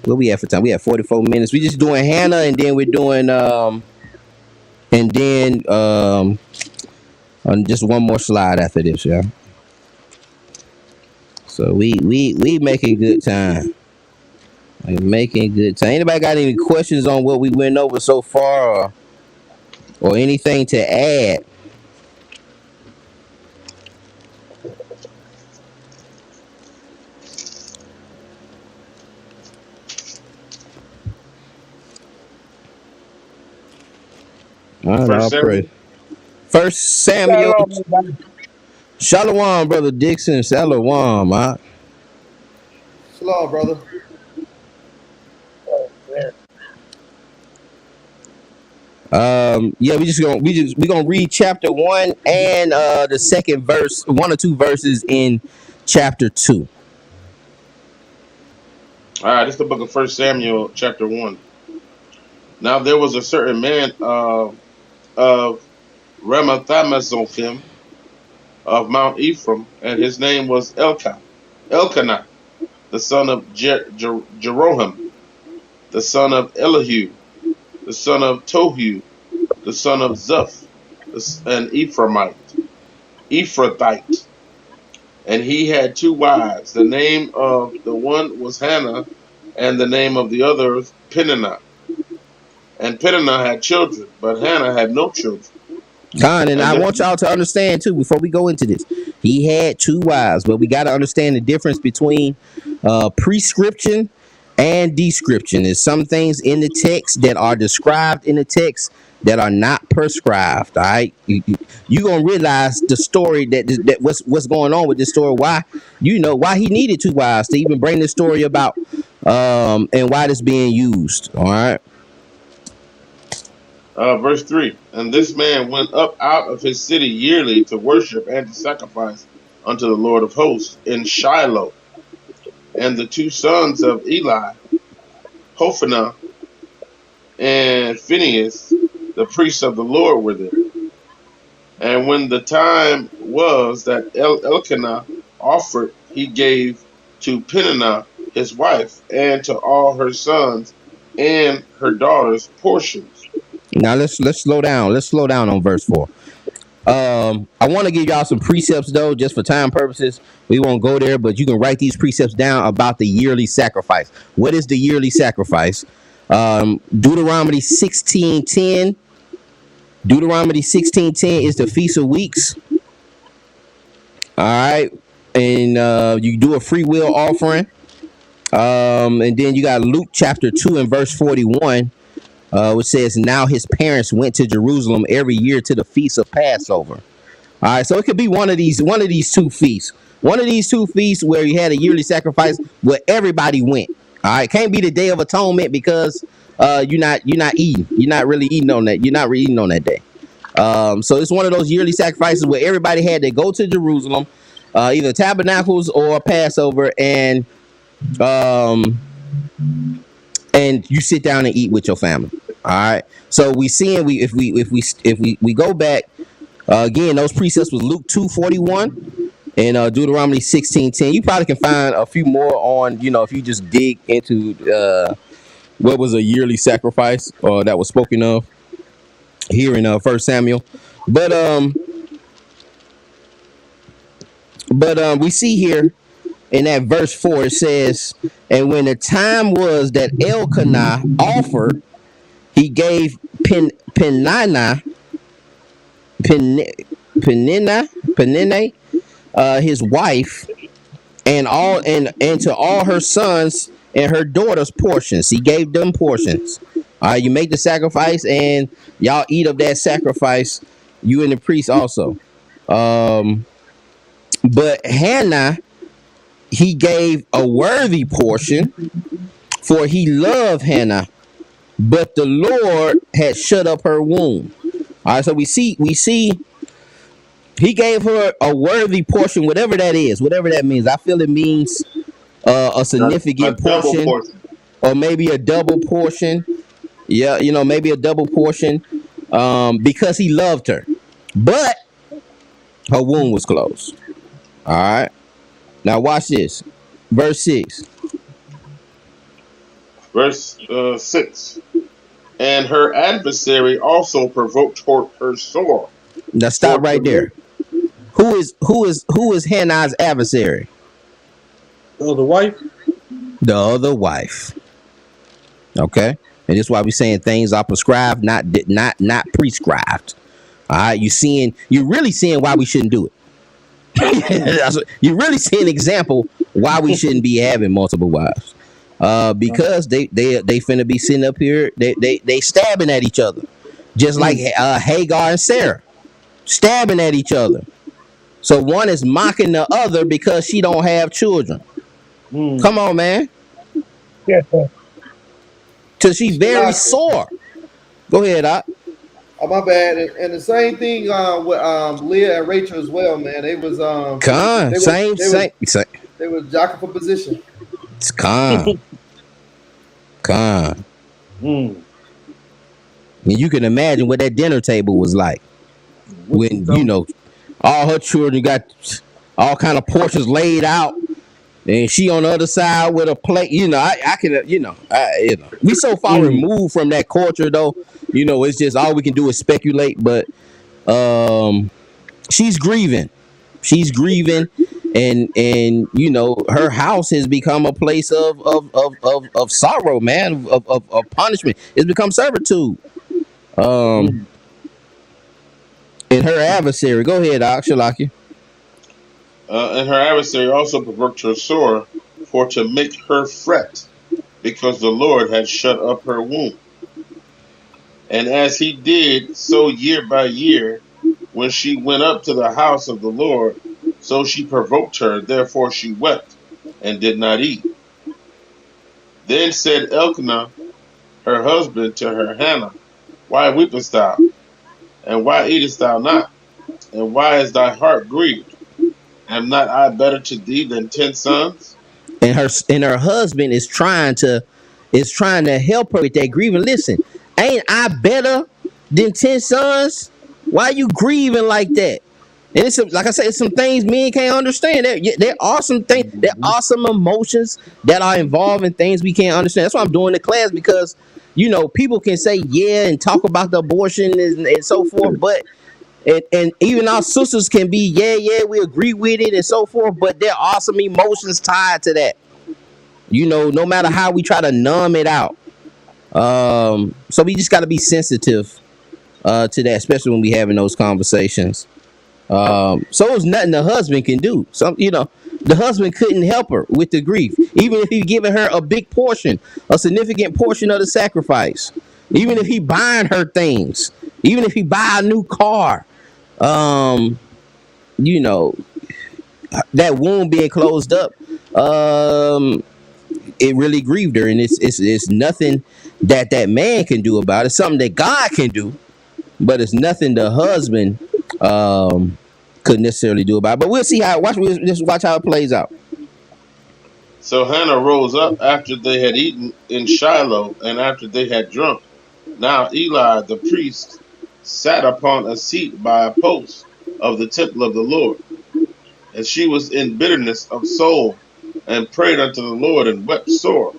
What we have for time? We have 44 minutes. We just doing Hannah, and then we're doing just one more slide after this, y'all. So we making good time. Making good time. Anybody got any questions on what we went over so far, or anything to add? All right, I'll pray. First Samuel. Shalom, brother Dixon. Shalom, man. Shalom, brother. Yeah, we gonna read chapter 1 and the second verse, one or two verses in chapter 2. All right, this is the book of First Samuel, chapter 1. Now there was a certain man of Ramathaimzophim of Mount Ephraim, and his name was Elkanah, the son of Jeroham, the son of Elihu, the son of Tohu, the son of Zuph, an Ephrathite. And he had two wives. The name of the one was Hannah, and the name of the other Peninnah. And Peninnah had children, but Hannah had no children. Con, and And I the, want y'all to understand too before we go into this. He had two wives, but we got to understand the difference between prescription and description. There's some things in the text that are described in the text that are not prescribed. All right, you gonna realize the story that what's going on with this story. Why why he needed two wives to even bring this story about, and why it's being used. All right. verse 3. And this man went up out of his city yearly to worship and to sacrifice unto the Lord of hosts in Shiloh. And the two sons of Eli, Hophni and Phinehas, the priests of the Lord, were there. And when the time was that Elkanah offered, he gave to Peninnah his wife, and to all her sons and her daughters portions. Now let's slow down. Let's slow down on verse 4. I want to give y'all some precepts though, just for time purposes. We won't go there, but you can write these precepts down about the yearly sacrifice. What is the yearly sacrifice? Deuteronomy 16:10. Deuteronomy 16:10 is the Feast of Weeks. All right, and you do a free will offering. And then you got Luke chapter 2 and verse 41. Which says, now his parents went to Jerusalem every year to the feast of Passover. All right, so it could be one of these two feasts. One of these two feasts where you had a yearly sacrifice where everybody went. All right, can't be the Day of Atonement because you're not eating. You're not really eating on that. You're not really eating on that day. So it's one of those yearly sacrifices where everybody had to go to Jerusalem, either Tabernacles or Passover, and you sit down and eat with your family. All right. So if we go back again, those precepts was Luke 2:41 and Deuteronomy 16:10. You probably can find a few more on if you just dig into what was a yearly sacrifice that was spoken of here in First Samuel. But we see here in that verse 4 it says, and when the time was that Elkanah offered, he gave Peninnah, his wife, and to all her sons and her daughters portions. He gave them portions. You make the sacrifice, and y'all eat of that sacrifice. You and the priest also. But Hannah, he gave a worthy portion, for he loved Hannah, but the Lord had shut up her womb. All right, so we see he gave her a worthy portion, whatever that is, whatever that means. I feel it means a significant portion, or maybe a double portion. Yeah, maybe a double portion, because he loved her, but her womb was closed. All right, now watch this, verse 6. Verse 6. And her adversary also provoked her sore. Now stop right there. Who is Hannah's adversary? The other wife. The other wife. Okay, and that's why we're saying things are prescribed, not prescribed. All right, you're really seeing why we shouldn't do it. You're really seeing an example why we shouldn't be having multiple wives. Because they finna be sitting up here, they stabbing at each other, just like Hagar and Sarah stabbing at each other. So one is mocking the other because she don't have children. Come on, man. Yes, sir. Cause she's very sore. Go ahead, Doc. Oh, my bad. And the same thing with Leah and Rachel as well, man. They was Con, they was same, they was same. they was jockeying for position. It's con, con. Mm. And you can imagine what that dinner table was like What you when talking about? all her children got all kind of portions laid out, and she on the other side with a plate. I can, we so far Mm. removed from that culture though. It's just all we can do is speculate. But she's grieving. She's grieving, and her house has become a place of sorrow, man, of punishment. It's become servitude. Um, Mm. and her adversary. Go ahead, Shalaki. And her adversary also provoked her sore, for to make her fret, because the Lord had shut up her womb. And as he did so year by year, when she went up to the house of the Lord, so she provoked her, therefore she wept and did not eat. Then said Elkanah, her husband, to her Hannah, why weepest thou? And why eatest thou not? And why is thy heart grieved? Am not I better to thee than 10 sons? And her husband is trying to help her with that grieving. Listen, ain't I better than 10 sons? Why you grieving like that? And like I said, it's some things men can't understand. There are some things, there Mhm. are some emotions that are involved in things we can't understand. That's why I'm doing the class, because people can say yeah and talk about the abortion and so forth, but and even our sisters can be yeah we agree with it and so forth, but there are some emotions tied to that. No matter how we try to numb it out. So we just got to be sensitive to that, especially when we having those conversations. So it's nothing the husband can do. The husband couldn't help her with the grief, even if he giving her a big portion, a significant portion of the sacrifice, even if he buying her things, even if he buy a new car. Um, you know, that wound being closed up, it really grieved her, and it's nothing that man can do about it. It's something that God can do, but it's nothing the husband could necessarily do about it. But we'll see how just watch how it plays out. So Hannah rose up after they had eaten in Shiloh, and after they had drunk. Now Eli the priest sat upon a seat by a post of the temple of the Lord. And she was in bitterness of soul, and prayed unto the Lord, and wept sore.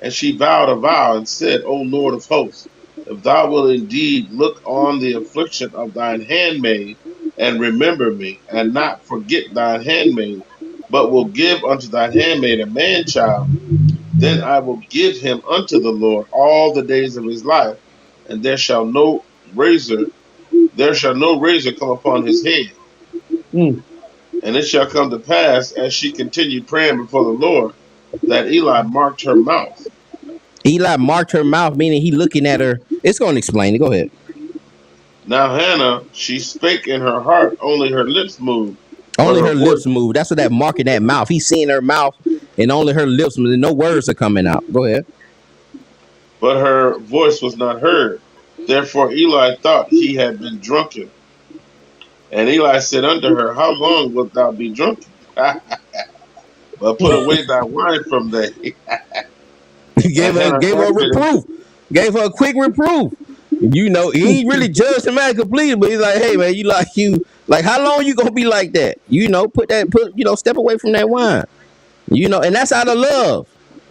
And she vowed a vow, and said, O Lord of hosts, if thou wilt indeed look on the affliction of thine handmaid, and remember me, and not forget thine handmaid, but will give unto thine handmaid a man child, then I will give him unto the Lord all the days of his life, and there shall no razor come upon his head. Mm. And it shall come to pass, as she continued praying before the Lord, that Eli marked her mouth. Eli marked her mouth, meaning he looking at her. It's going to explain it. Go ahead. Now Hannah, she spake in her heart, only her lips moved, but Only her her voice, lips move. That's what that mark in that mouth. He's seeing her mouth, and only her lips move. No words are coming out. Go ahead. was not heard. Therefore Eli thought he had been drunken. And Eli said unto her, How long wilt thou be drunken? But put away thy wine from thee. gave And her Hannah gave her a answered him, reproof. Gave her a quick reproof. He ain't really judged the man completely, but he's like, hey man, you like how long you gonna be like that? Step away from that wine. And that's out of love.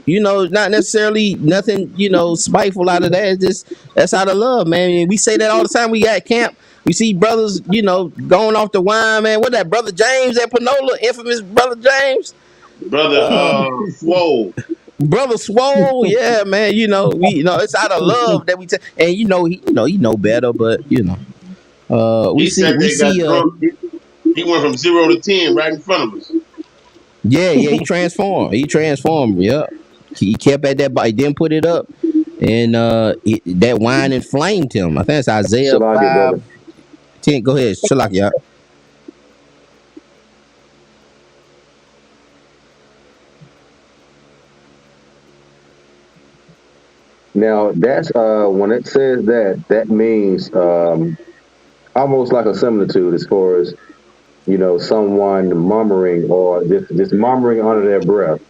Not necessarily nothing, spiteful out of that. It's just that's out of love, man. And we say that all the time. We at camp. We see brothers, going off the wine, man. What that brother James at Panola, infamous brother James? Brother Swole. Brother Swole, yeah, man. It's out of love that we take, and he know better, but we He see, said we they got see, drunk. He went from 0 to 10 right in front of us. yeah, he transformed, yeah. He kept at that, but he didn't put it up, and that wine inflamed him. I think it's Isaiah Salaki, brother. 5:10. Go ahead, Shalak, yeah. Now that's when it says that, that means almost like a similitude as far as, you know, someone murmuring or just murmuring under their breath.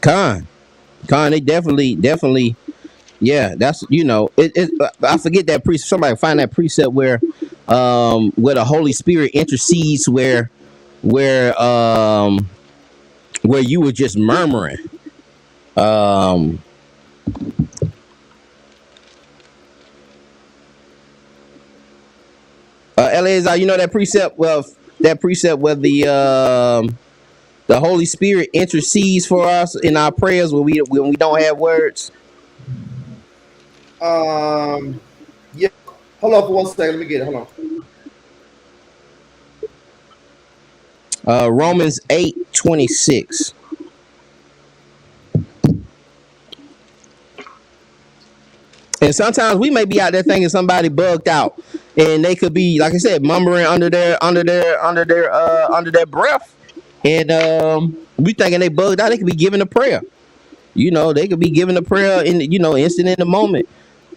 Con, they definitely, yeah. That's I forget that precept. Somebody find that precept where the Holy Spirit intercedes, where you were just murmuring. Um, Eleazar, you know that precept? Well, that precept where the Holy Spirit intercedes for us in our prayers when we don't have words. Yeah. Hold on for 1 second. Let me get it. Hold on. Romans 8:26. And sometimes we may be out there thinking somebody bugged out, and they could be, like I said, murmuring under their breath, and we thinking they bugged out. They could be giving a prayer. They could be giving a prayer instant in the moment.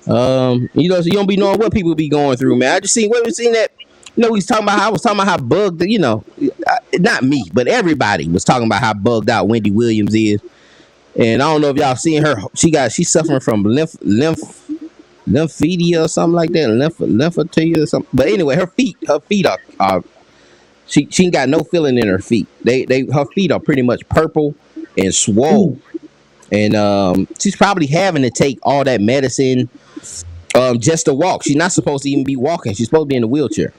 So you don't be knowing what people be going through, man. I just seen that. We was talking about. I was talking about how bugged. Not me, but everybody was talking about how bugged out Wendy Williams is. And I don't know if y'all seen her. She's suffering from lymphedema or something like that, lymphatia or something. But anyway, her feet are she ain't got no feeling in her feet. Her feet are pretty much purple and swole. And she's probably having to take all that medicine just to walk. She's not supposed to even be walking. She's supposed to be in a wheelchair.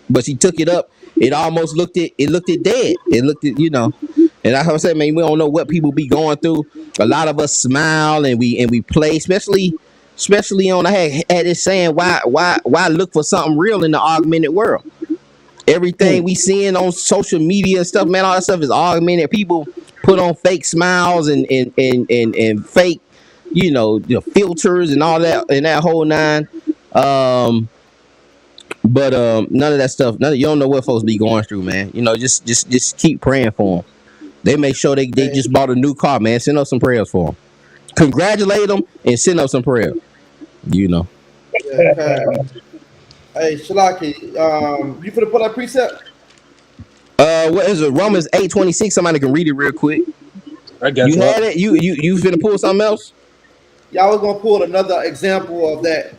But she took it up. It almost looked dead. It looked And like I said, man, we don't know what people be going through. A lot of us smile and we play, especially on. I had this saying, why look for something real in the augmented world? Everything we seeing on social media and stuff, man, all that stuff is augmented. People put on fake smiles and fake, the filters and all that and that whole nine. But none of that stuff. You don't know what folks be going through, man. Just keep praying for them. They make sure they just bought a new car, man. Send up some prayers for them. Congratulate them and send up some prayers. Yeah, hey, Shalaki, you finna pull that precept? What is it? Romans 8:26. Somebody can read it real quick. I got you. Had it. You finna pull something else? Yeah, I was gonna pull another example of that.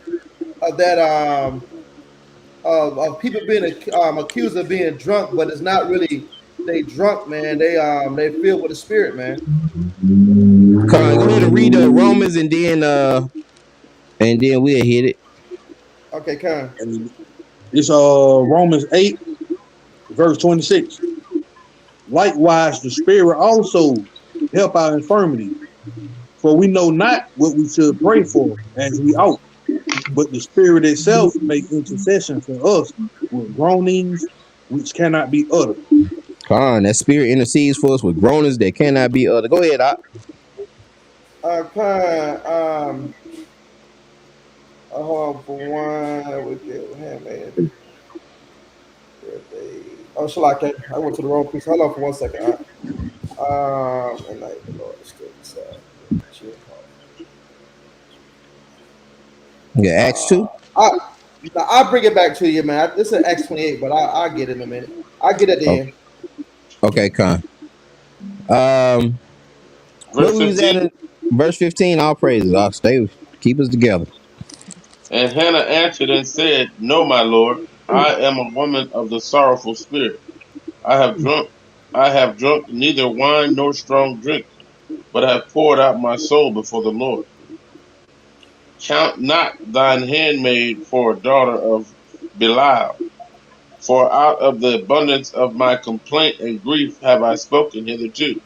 Of people being accused of being drunk, but it's not really they drunk, man. They filled with the Spirit, man. Come on, go ahead and read Romans, and then we'll hit it. Okay, come. It's Romans 8, verse 26. Likewise, the Spirit also help our infirmity, for we know not what we should pray for as we ought. But the Spirit itself make intercession for us with groanings which cannot be uttered. Come on, that Spirit intercedes for us with groanings that cannot be uttered. Go ahead, Doc. Hold on for one. Man. Oh, Shalaki, I went to the wrong piece. Hold on for 1 second. And like the Lord is still beside. Yeah, Acts 2. I'll bring it back to you, man. This is Acts 28, but I'll get it in a minute. I'll get it in. Okay, Con. Verse 15. Verse 15. All praises. I'll keep us together. And Hannah answered and said, No, my Lord, I am a woman of the sorrowful spirit. I have drunk neither wine nor strong drink, but have poured out my soul before the Lord. Count not thine handmaid for a daughter of Belial, for out of the abundance of my complaint and grief have I spoken hitherto.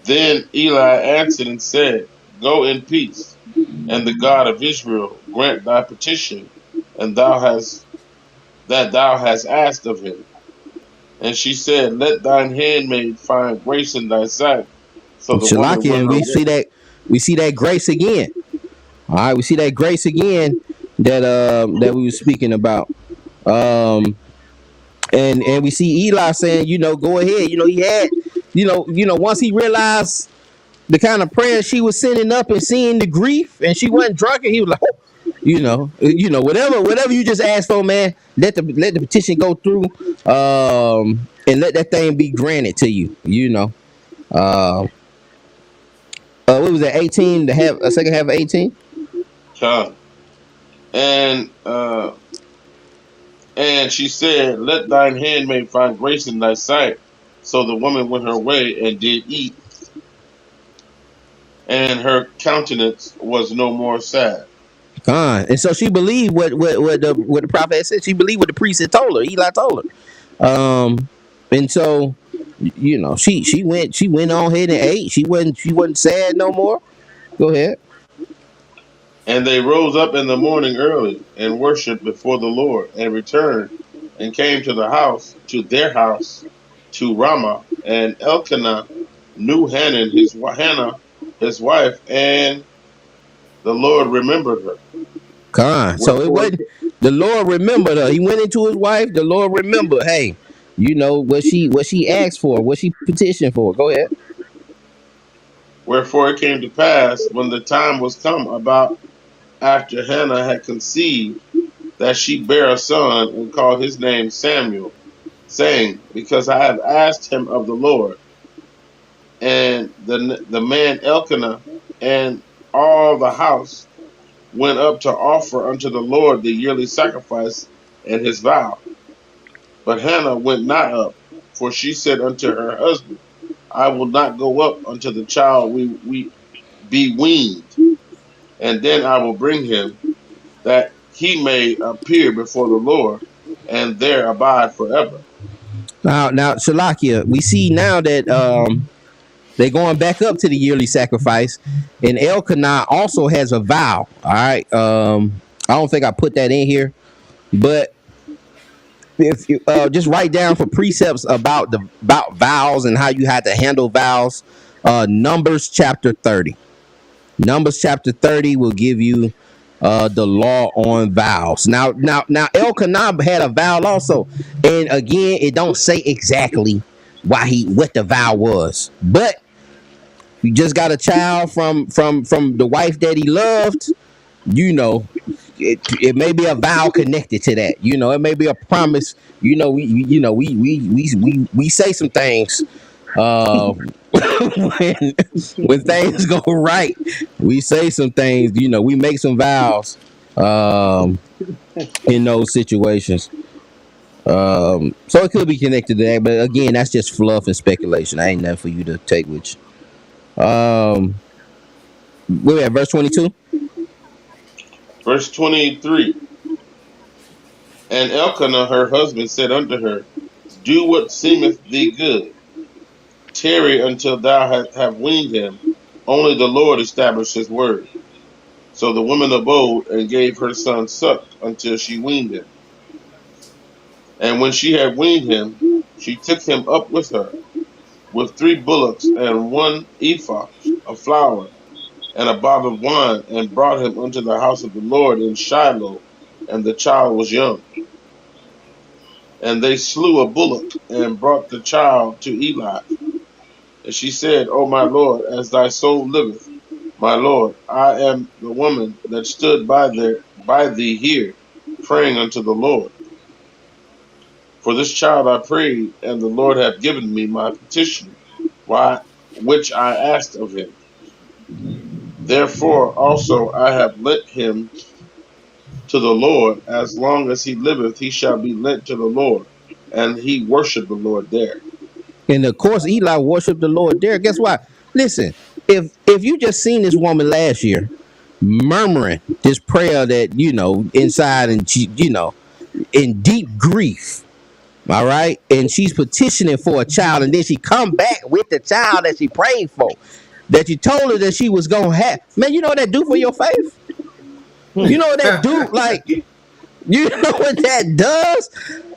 Then Eli answered and said, Go in peace, and the God of Israel grant thy petition, and thou hast asked of him. And she said, Let thine handmaid find grace in thy sight. So the Shalaki, and we see that grace again. All right, we see that grace again that we were speaking about. And we see Eli saying, go ahead. once he realized the kind of prayer she was sending up and seeing the grief, and she wasn't drunk, and he was like, oh, whatever you just asked for, man. Let the petition go through, and let that thing be granted to you. Uh, what was that? 18 to have a second half of 18. Come. And she said, let thine handmaid find grace in thy sight. So the woman went her way and did eat, and her countenance was no more sad. And so she believed what the prophet had said. She believed what the priest had told her. Eli told her. And so she went on ahead and ate. She wasn't sad no more. Go ahead. And they rose up in the morning early and worshipped before the Lord, and returned and came to their house, to Ramah. And Elkanah knew Hannah, his wife, and the Lord remembered her. So it wasn't the Lord remembered her. He went into his wife. The Lord remembered. Hey, what she asked for, what she petitioned for. Go ahead. Wherefore it came to pass, when the time was come about after Hannah had conceived, that she bare a son, and called his name Samuel, saying, because I have asked him of the Lord. And the man Elkanah and all the house went up to offer unto the Lord the yearly sacrifice and his vow. But Hannah went not up, for she said unto her husband, I will not go up unto the child we be weaned, and then I will bring him, that he may appear before the Lord, and there abide forever. Now, Shalakia, we see now that they're going back up to the yearly sacrifice, and Elkanah also has a vow. All right, I don't think I put that in here, but if you just write down for precepts about vows and how you had to handle vows, Numbers chapter 30. Numbers chapter 30 will give you the law on vows. Now Elkanah had a vow also, and again, it don't say exactly what the vow was, but you just got a child from the wife that he loved. It may be a vow connected to that. It may be a promise. We say some things when things go right. We say some things. We make some vows in those situations. So it could be connected to that, but again, that's just fluff and speculation. I ain't nothing for you to take with you. We're at verse 22. Verse 23. And Elkanah her husband said unto her, do what seemeth thee good. Tarry until thou have weaned him. Only the Lord established his word. So the woman abode and gave her son suck until she weaned him. And when she had weaned him, she took him up with her, with 3 bullocks and 1 ephah of flour, and a bottle of wine, and brought him unto the house of the Lord in Shiloh, and the child was young. And they slew a bullock, and brought the child to Eli. And she said, O my Lord, as thy soul liveth, my Lord, I am the woman that stood by thee here, praying unto the Lord. For this child I prayed, and the Lord hath given me my petition, which I asked of him. Therefore also I have lent him to the Lord. As long as he liveth, he shall be lent to the Lord. And he worshiped the Lord there. And of course, Eli worshiped the Lord there. Guess what? Listen, if you just seen this woman last year murmuring this prayer that inside, and she in deep grief, all right, and she's petitioning for a child, and then she come back with the child that she prayed for, that you told her that she was gonna have. Man, you know what that do for your faith? You know what that do? Like, you know what that does?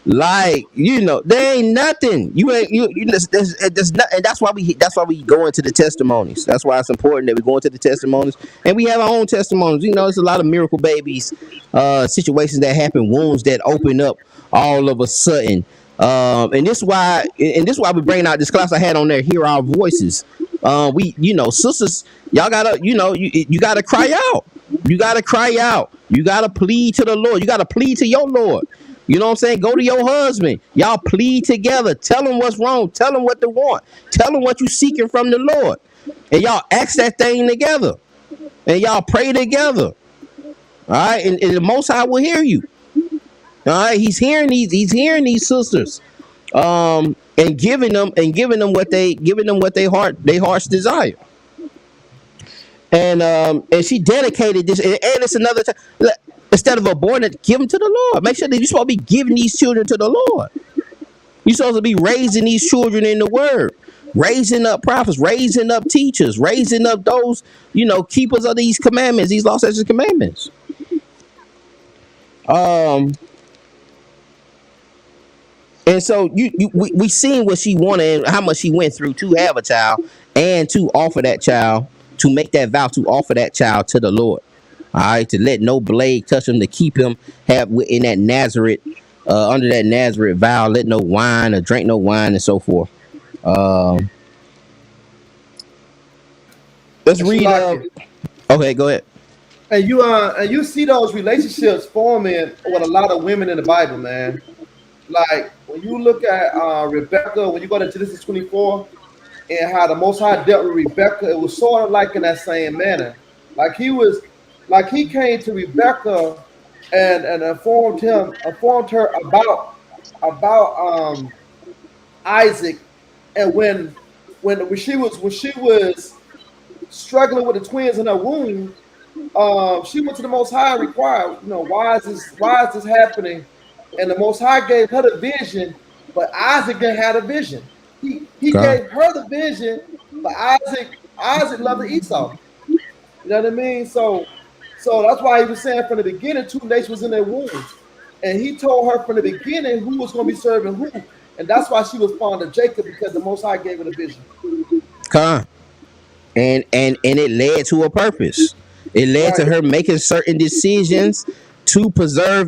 Like, there ain't nothing. There's not, and that's why we go into the testimonies. That's why it's important that we go into the testimonies, and we have our own testimonies. There's a lot of miracle babies, situations that happen, wounds that open up all of a sudden, And this why we bring out this class I had on there. Hear our voices. We, sisters, y'all gotta, you gotta cry out. You gotta cry out. You gotta plead to the Lord. You gotta plead to your Lord. You know what I'm saying? Go to your husband. Y'all plead together. Tell him what's wrong. Tell him what they want. Tell him what you seeking from the Lord. And y'all ask that thing together. And y'all pray together. All right. And the Most High will hear you. All right. He's hearing these sisters. And giving them what they heart's desire. And she dedicated this, and it's another time. Instead of aborting it, give them to the Lord. Make sure that you're supposed to be giving these children to the Lord. You're supposed to be raising these children in the Word, raising up prophets, raising up teachers, raising up those, keepers of these commandments, these law, statutes, commandments. And so we seen what she wanted and how much she went through to have a child and to offer that child, to make that vow to offer that child to the Lord. All right, to let no blade touch him, to keep him in that Nazareth, under that Nazareth vow, let no wine or drink no wine and so forth. Let's read. Okay, go ahead. And you see those relationships forming with a lot of women in the Bible, man. Like when you look at Rebecca, when you go to Genesis 24, and how the Most High dealt with Rebecca, it was sort of like in that same manner. Like he came to Rebecca and informed her about Isaac, and when she was struggling with the twins in her womb, she went to the Most High and inquired, why is this happening? And the Most High gave her the vision, but Isaac didn't have a vision. He gave her the vision, but Isaac loved Esau. You know what I mean? So that's why he was saying from the beginning, two nations was in their wombs. And he told her from the beginning who was going to be serving who. And that's why she was fond of Jacob, because the Most High gave her the vision. And it led to a purpose. It led to her making certain decisions to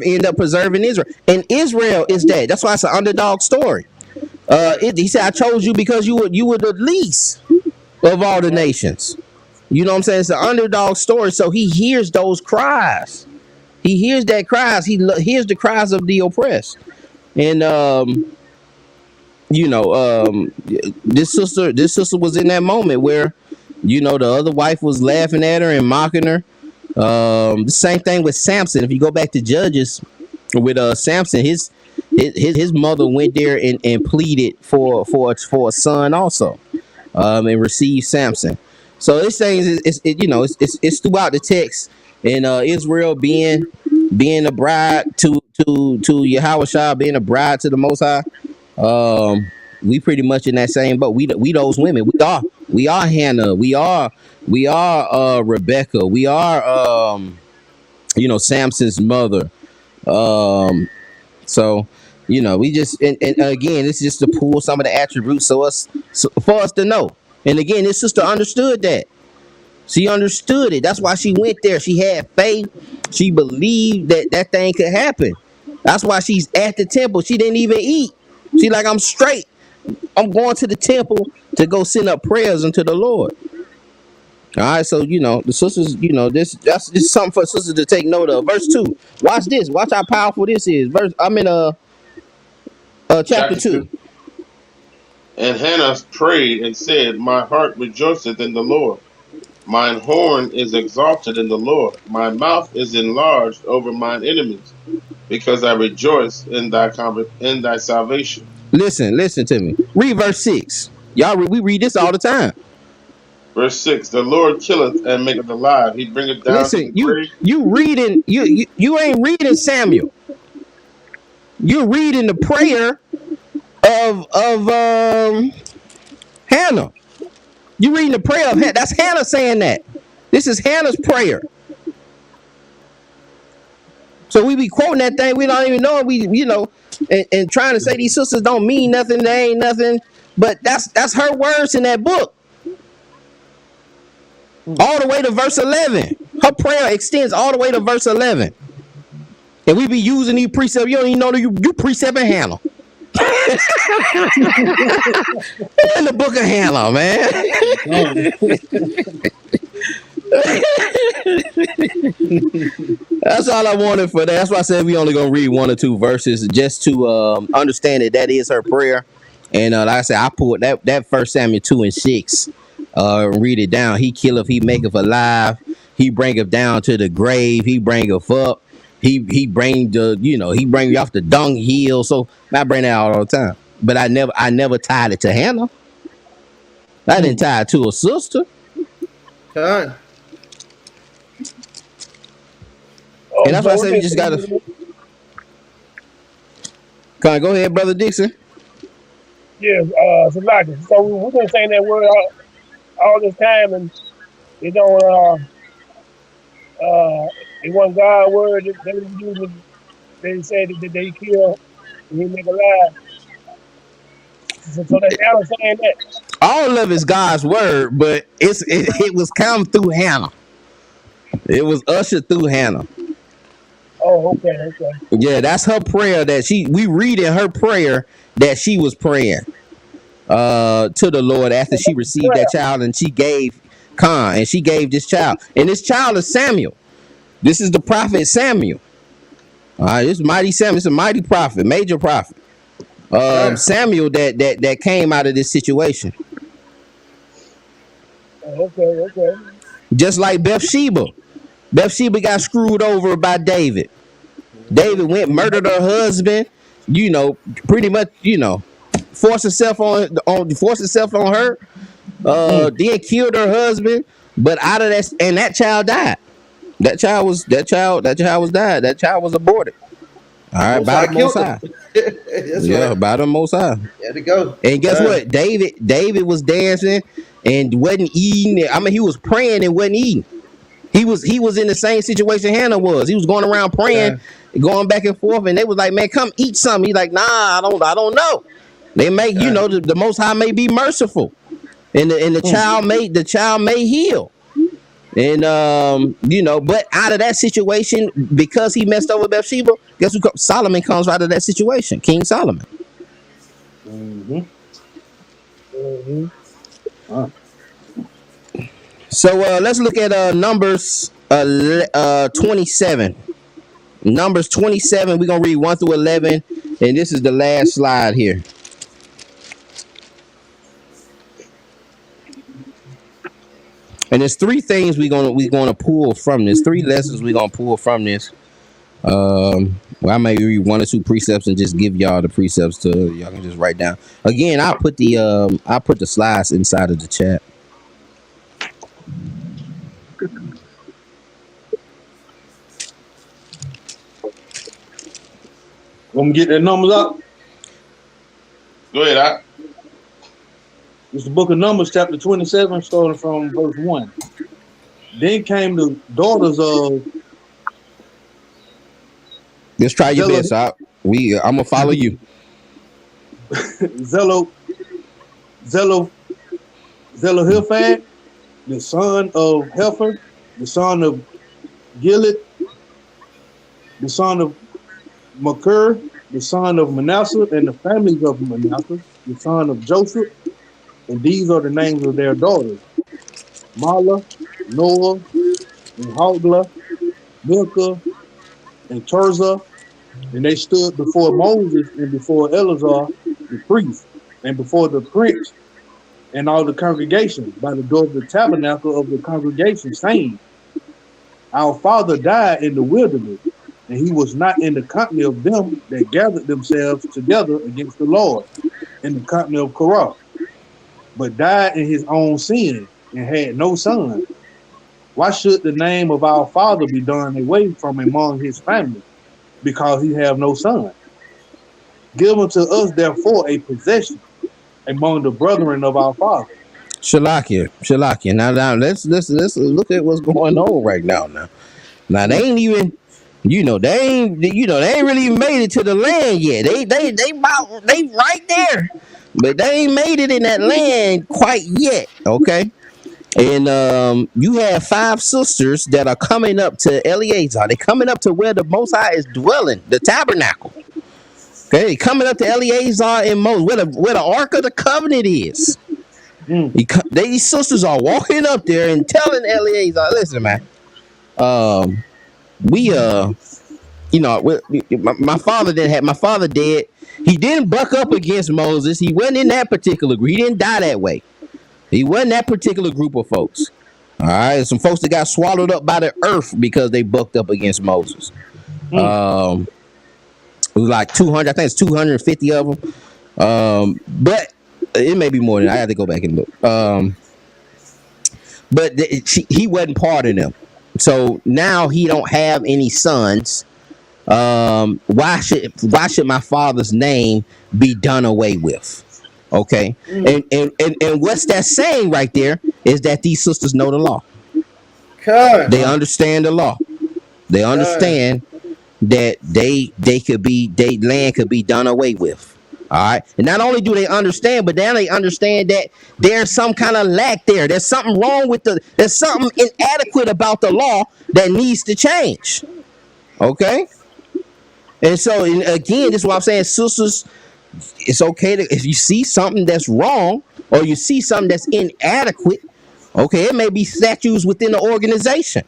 end up preserving Israel. And Israel is that. That's why it's an underdog story. He said, I chose you because you were the least of all the nations. You know what I'm saying? It's an underdog story. So he hears those cries. He hears that cries. He hears the cries of the oppressed. And this sister was in that moment where, the other wife was laughing at her and mocking her. The same thing with Samson. If you go back to Judges with Samson, his mother went there and pleaded for a son also, and received Samson. So this thing it's throughout the text, and Israel being a bride to Yahushua, being a bride to the Most High. We pretty much in that same boat. We those women. We are Hannah. We are Rebecca. We are Samson's mother. So we just and again, it's just to pull some of the attributes for us to know. And again, this sister understood that. She understood it. That's why she went there. She had faith. She believed that thing could happen. That's why she's at the temple. She didn't even eat. She like, I'm straight. I'm going to the temple to go send up prayers unto the Lord. All right, so the sisters, that's something for sisters to take note of. Verse 2. Watch this. Watch how powerful this is. I'm in chapter 2. And Hannah prayed and said, my heart rejoiceth in the Lord. Mine horn is exalted in the Lord. My mouth is enlarged over mine enemies, because I rejoice in thy salvation. Listen to me. Read verse 6. Y'all, we read this all the time. Verse 6, the Lord killeth and maketh alive. He bringeth down. Listen, you reading, you ain't reading Samuel. You're reading the prayer of Hannah. You're reading the prayer of Hannah. That's Hannah saying that. This is Hannah's prayer. So we be quoting that thing. We don't even know it. And trying to say these sisters don't mean nothing. They ain't nothing. But that's her words in that book. All the way to verse 11. Her prayer extends all the way to verse 11. And we be using these precepts. You don't even know you precepting Hannah. In the book of Hannah, man. That's all I wanted for that. That's why I said we only gonna read one or two verses just to understand that is her prayer. And like I said, I pulled that First Samuel 2:6. Read it down. He killeth, he maketh alive. He bringeth down to the grave. He bringeth up. He bring the he bring you off the dunghill. So I bring that out all the time. But I never tied it to Hannah. I didn't tie it to a sister. Done. And that's why I say we just gotta. Go ahead, brother Dixon. Yes, Salaki. So we've been saying that word all this time, and it don't. It wasn't God's word that they was using. They said that they kill and he make alive. So they Hannah saying that. All of it's God's word, but it was come through Hannah. It was ushered through Hannah. Oh, okay. Yeah, that's her prayer that we read in her prayer that she was praying to the Lord after she received that child, and she gave Khan, and she gave this child. And this child is Samuel. This is the prophet Samuel. All right, this is mighty Samuel. It's a mighty prophet, major prophet. Samuel that came out of this situation. Okay. Just like Bathsheba. Bathsheba got screwed over by David. David went murdered her husband, pretty much, forced herself on her, then killed her husband. But out of that, and that child died. That child was died. That child was aborted. All right, by the Most High. Right. By the Most High. Had to go. And guess what? David was dancing and wasn't eating. I mean, he was praying and wasn't eating. He was in the same situation Hannah was. He was going around praying, going back and forth, and they was like, "Man, come eat something." He's like, "Nah, I don't know." They make the Most High may be merciful, and the child may heal, and but out of that situation, because he messed over Bathsheba, guess who? Solomon comes out of that situation, King Solomon. So let's look at Numbers 27. Numbers 27. We're gonna read 1 through 11, and this is the last slide here. And there's three things we're gonna pull from this. 3 lessons we're gonna pull from this. Well, I may read 1 or 2 precepts and just give y'all the precepts to y'all can just write down. Again, I'll put the slides inside of the chat. Want me to get their numbers up? Go ahead, Doc. It's the book of Numbers, chapter 27, starting from verse 1. Then came the daughters of... Just try your best, I'm gonna follow you. Zelophehad, the son of Hefer, the son of Gilead, the son of Machir, the son of Manasseh, and the families of Manasseh, the son of Joseph. And these are the names of their daughters: Mahlah, Noah, and Hoglah, Milcah, and Tirzah. And they stood before Moses and before Eleazar the priest, and before the prince and all the congregation by the door of the tabernacle of the congregation, saying, Our father died in the wilderness, and he was not in the company of them that gathered themselves together against the Lord in the company of Korah, but died in his own sin and had no son. Why should the name of our father be done away from among his family, because he have no son? Give unto us therefore a possession among the brethren of our father. Shalakia. Now let's look at what's going on right now. Now they ain't even, they ain't really even made it to the land yet. They right there, but they ain't made it in that land quite yet. Okay. And you have 5 sisters that are coming up to Eleazar. They're coming up to where the Most High is dwelling, the tabernacle. Okay, coming up to Eleazar and Moses, where the Ark of the Covenant is. These sisters are walking up there and telling Eleazar, listen, man, we my father didn't have my father dead. He didn't buck up against Moses. He wasn't in that particular group. He didn't die that way. He wasn't that particular group of folks. All right, some folks that got swallowed up by the earth because they bucked up against Moses. It was like 200. I think it's 250 of them. But it may be more than that. I have to go back and look. But he wasn't part of them. So now he don't have any sons. Why should my father's name be done away with? Okay, and what's that saying right there is that these sisters know the law. Okay. They understand the law. They understand that they land could be done away with. All right, and not only do they understand, but then they understand that there's some kind of lack there. There's something wrong with there's something inadequate about the law that needs to change. Okay. And so, again, this is what I'm saying, sisters, it's okay if you see something that's wrong or you see something that's inadequate, okay, it may be statutes within the organization.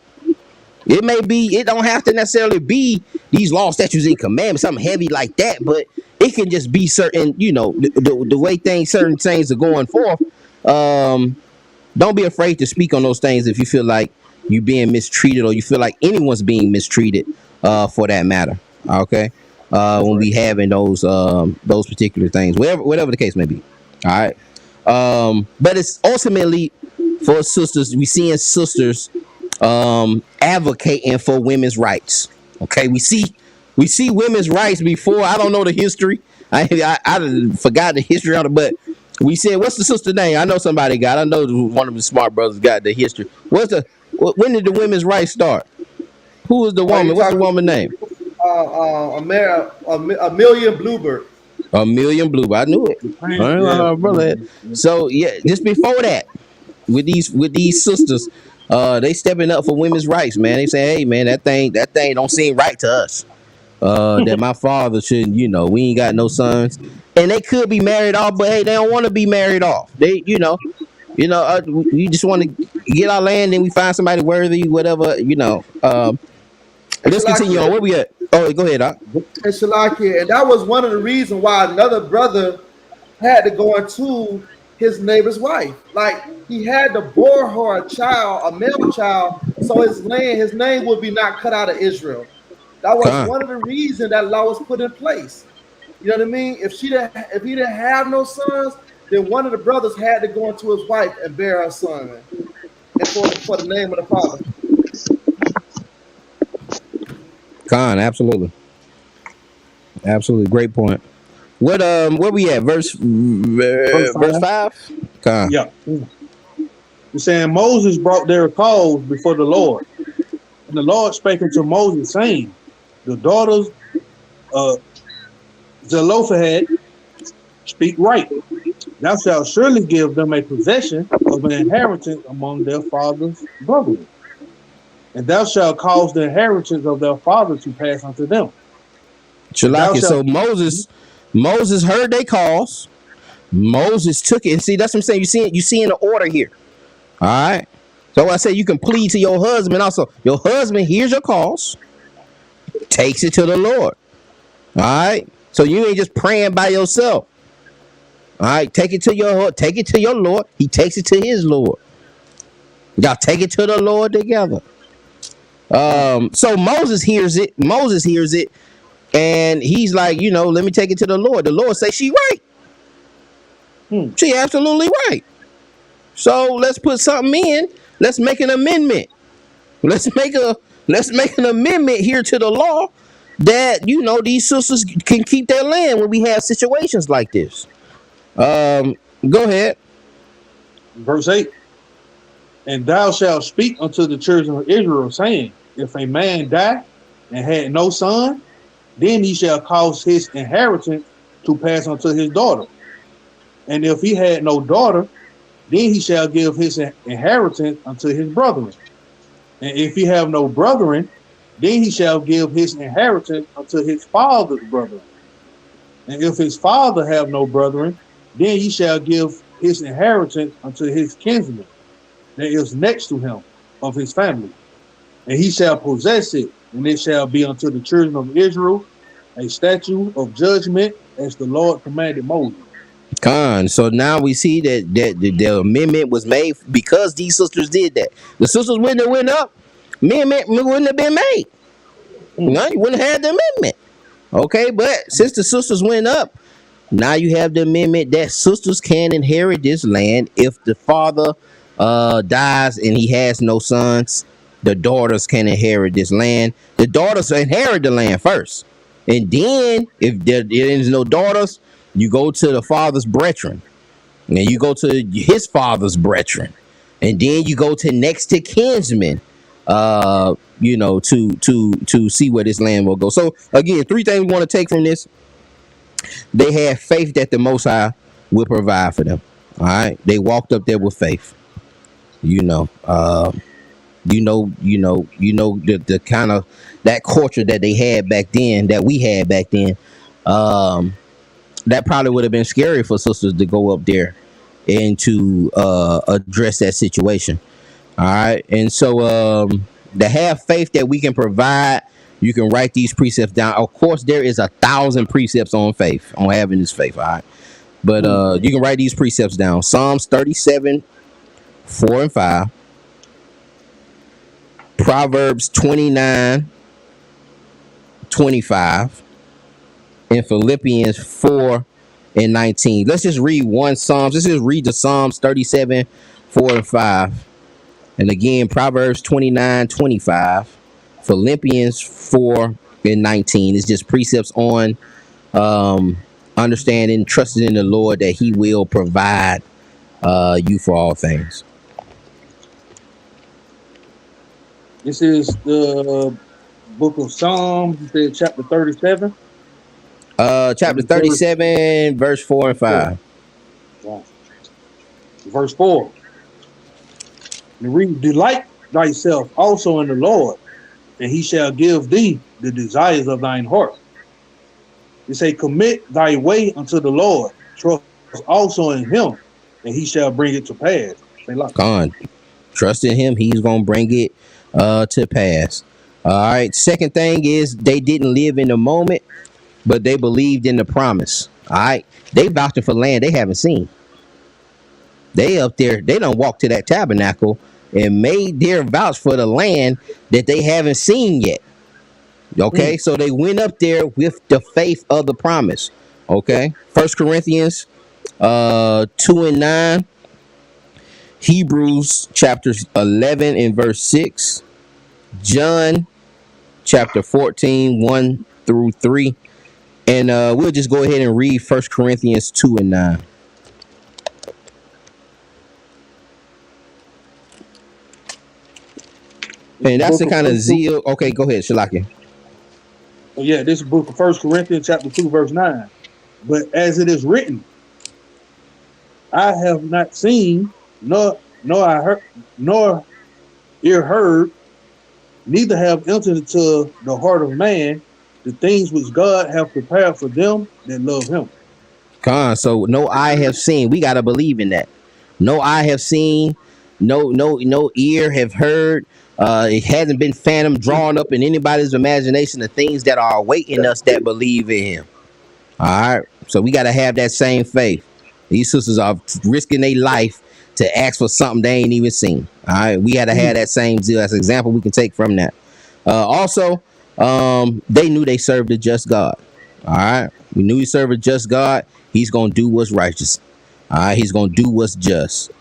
It don't have to necessarily be these law, statutes, and commandments, something heavy like that, but it can just be certain, the way certain things are going forth. Don't be afraid to speak on those things if you feel like you're being mistreated or you feel like anyone's being mistreated, for that matter. Okay, when we having those particular things, whatever the case may be. All right, but it's ultimately for sisters. We seeing sisters advocating for women's rights. Okay, we see women's rights before. I don't know the history. I forgot the history of it, but we said, what's the sister name? I know somebody got. I know one of the smart brothers got the history. When did the women's rights start? Who was the woman? What's the woman name? Amelia Bluebird. Amelia Bluebird. I knew it. Brother. So yeah, just before that, with these sisters, they stepping up for women's rights, man. They say, hey, man, that thing don't seem right to us. That my father shouldn't, we ain't got no sons, and they could be married off, but hey, they don't want to be married off. They, we just want to get our land and we find somebody worthy, whatever, Let's continue on. Where we at? Oh, go ahead, Doc. And Shalakia, and that was one of the reasons why another brother had to go into his neighbor's wife. Like, he had to bore her a male child, so his name would be not cut out of Israel. That was one of the reasons that law was put in place. You know what I mean? If he didn't have no sons, then one of the brothers had to go into his wife and bear her son, and for the name of the father. Absolutely, great point. What where we at? Verse 5. Yeah, it's saying Moses brought their cause before the Lord, and the Lord spake unto Moses, saying, the daughters of Zelophehad speak right. Thou shalt surely give them a possession of an inheritance among their father's brethren. And thou shalt cause the inheritance of their father to pass unto them. Shalaki. So Moses heard their cause. Moses took it. And see, that's what I'm saying. You see in the order here. All right. So I say you can plead to your husband also. Your husband hears your cause, takes it to the Lord. All right. So you ain't just praying by yourself. All right. Take it to your Lord. He takes it to his Lord. Y'all take it to the Lord together. So Moses hears it, and he's like, let me take it to the Lord. The Lord say she right. She absolutely right. So let's put something in. Let's make an amendment. Let's make an amendment here to the law that these sisters can keep their land when we have situations like this. Go ahead. Verse 8. And thou shalt speak unto the children of Israel, saying, if a man die and had no son, then he shall cause his inheritance to pass unto his daughter. And if he had no daughter, then he shall give his inheritance unto his brethren. And if he have no brethren, then he shall give his inheritance unto his father's brethren. And if his father have no brethren, then he shall give his inheritance unto his kinsman that is next to him of his family, and he shall possess it, and it shall be unto the children of Israel a statute of judgment, as the Lord commanded Moses. So now we see that the amendment was made because these sisters did that. The sisters wouldn't have went up, amendment wouldn't have been made. No, you wouldn't have had the amendment. Okay, but since the sisters went up, now you have the amendment that sisters can inherit this land if the father dies and he has no sons. The daughters can inherit this land. The daughters inherit the land first, and then if there is no daughters, you go to the father's brethren, and you go to his father's brethren, and then you go to next to kinsmen. To see where this land will go. So again, three things we want to take from this. They had faith that the Most High will provide for them. All right, they walked up there with faith. The kind of that culture that they had back then, that we had back then. That probably would have been scary for sisters to go up there and to address that situation. All right, and so to have faith that we can provide, you can write these precepts down. Of course, there is 1,000 precepts on faith, on having this faith. All right, but you can write these precepts down. Psalms 37, 4 and 5. Proverbs 29, 25. And Philippians 4 and 19. Let's just read one Psalms. Let's just read the Psalms 37, 4 and 5. And again, Proverbs 29, 25. Philippians 4 and 19. It's just precepts on understanding, trusting in the Lord that he will provide you for all things. This is the book of Psalms. You said chapter 37. Chapter 37, verse 4 and 5. Wow. Verse 4. Delight thyself also in the Lord, and he shall give thee the desires of thine heart. It say, commit thy way unto the Lord, trust also in him, and he shall bring it to pass. God, trust in him, he's gonna bring it to pass. All right. Second thing is they didn't live in the moment, but they believed in the promise. All right. They vouching for land they haven't seen. They up there, they don't walk to that tabernacle and made their vouch for the land that they haven't seen yet. Okay, so they went up there with the faith of the promise. Okay, 1 Corinthians 2 and 9, Hebrews chapters 11 and verse 6, John chapter 14, 1 through 3. And we'll just go ahead and read 1 Corinthians 2 and 9. And that's the kind of zeal. Okay, go ahead, Shalaki. Yeah, this is book of 1 Corinthians chapter 2, verse 9. But as it is written, I have not seen, nor I heard, nor ear heard, neither have entered into the heart of man the things which God hath prepared for them that love him. So no eye have seen. We gotta believe in that. No eye have seen, no ear have heard. It hasn't been phantom drawn up in anybody's imagination, the things that are awaiting us that believe in him. All right. So we got to have that same faith. These sisters are risking their life to ask for something they ain't even seen. All right. We got to have that same zeal. That's an example we can take from that. Also, they knew they served a just God. All right. We knew he served a just God. He's going to do what's righteous. All right. He's going to do what's just.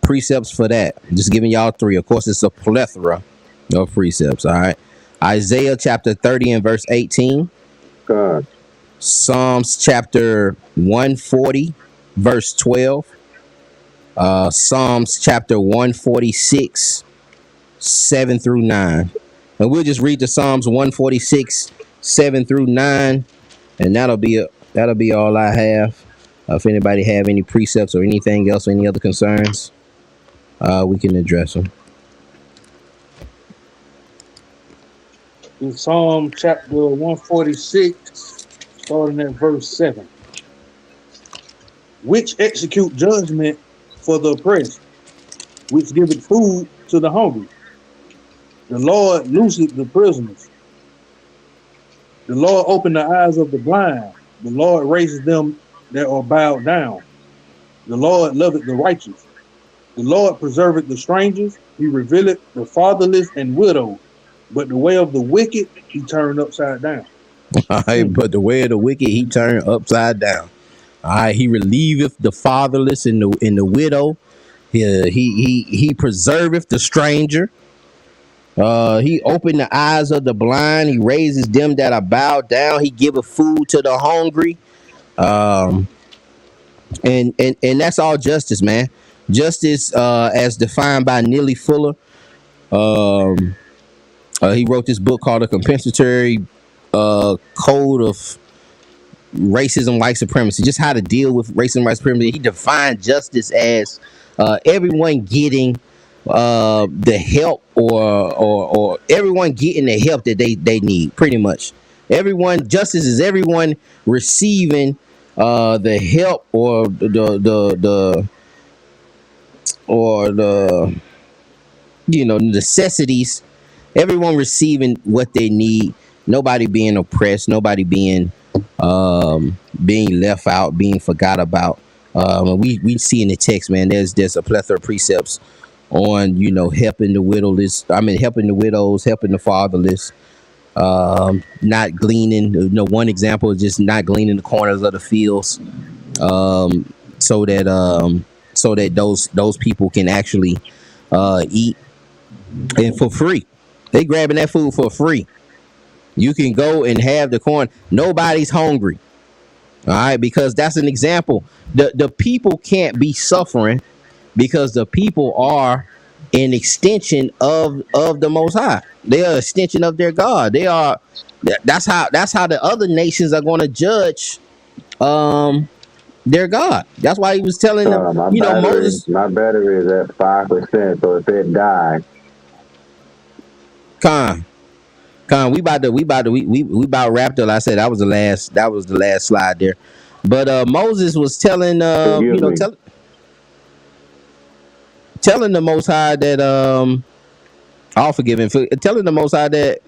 Precepts for that. Just giving y'all three. Of course, it's a plethora of precepts. All right. Isaiah chapter 30 and verse 18. God. Psalms chapter 140 verse 12. Psalms chapter 146 7 through 9. And we'll just read the Psalms 146 7 through 9, and that'll be all I have. If anybody have any precepts or anything else or any other concerns, we can address them. In Psalm chapter 146, starting at verse 7. Which execute judgment for the oppressed, which giveth food to the hungry. The Lord looseth the prisoners. The Lord opened the eyes of the blind. The Lord raises them that are bowed down. The Lord loveth the righteous. The Lord preserveth the strangers. He revealeth the fatherless and widows. But the way of the wicked, he turned upside down. All right, but the way of the wicked, he turned upside down. All right, he relieveth the fatherless and the widow. He preserveth the stranger. He opened the eyes of the blind. He raises them that are bowed down. He giveth food to the hungry. And that's all justice, man. Justice, as defined by Neely Fuller. He wrote this book called A Compensatory Code of Racism, White Supremacy. Just how to deal with racism, white supremacy. He defined justice as everyone getting the help or everyone getting the help that they need. Pretty much, everyone. Justice is everyone receiving the help or the necessities. Everyone receiving what they need. Nobody being oppressed. Nobody being left out, being forgot about. We see in the text, man. There's a plethora of precepts on helping the widowless. Helping the widows, helping the fatherless. Not gleaning. One example is just not gleaning the corners of the fields, so that those people can actually eat and for free. They grabbing that food for free. You can go and have the corn. Nobody's hungry. All right, because that's an example. The people can't be suffering because the people are an extension of the Most High. They are an extension of their God. They are. That's how the other nations are going to judge their God. That's why he was telling them. Moses. My battery is at 5%, so if it dies. Con, we about wrapped up. I said that was the last slide there. But Moses was telling telling the Most High that I'll forgive him for telling the Most High that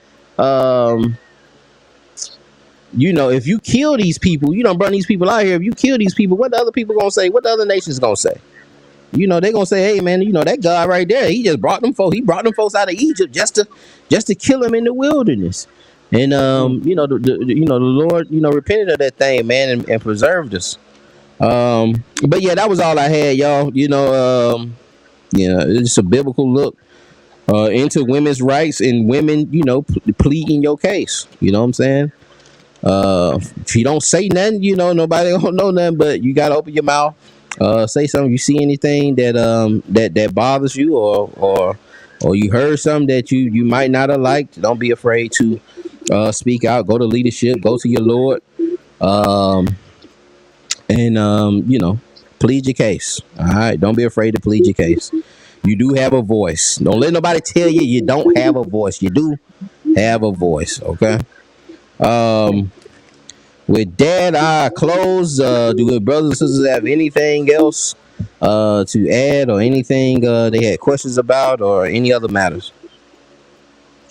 if you kill these people, bring these people out here. If you kill these people, what the other people gonna say? What the other nations gonna say? They're gonna say, hey man, that God right there, he just brought them folks. He brought them folks out of Egypt just to kill them in the wilderness. And the Lord, repented of that thing, man, and preserved us. But yeah, that was all I had, y'all. It's a biblical look into women's rights and women, pleading your case. You know what I'm saying? If you don't say nothing, nobody gonna know nothing, but you gotta open your mouth. Say something. You see anything that bothers you, or you heard something that you might not have liked. Don't be afraid to speak out. Go to leadership. Go to your Lord, and plead your case. All right. Don't be afraid to plead your case. You do have a voice. Don't let nobody tell you don't have a voice. You do have a voice. Okay. With that, I close. Do brothers and sisters have anything else to add, or anything they had questions about, or any other matters?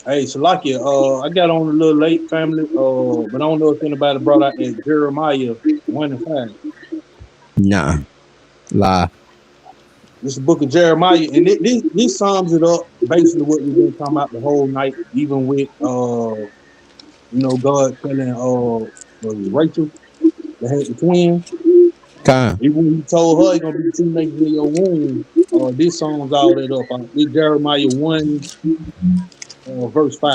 Hey, Salakia, I got on a little late, family, but I don't know if anybody brought out that Jeremiah 1:5. Nah, lie. This is the book of Jeremiah, and this sums it up basically what we've been talking about the whole night, even with God telling Rachel that had the twins. Even when he told her he's gonna be two niggas in your womb, this sums all that up. This Jeremiah 1 verse 5.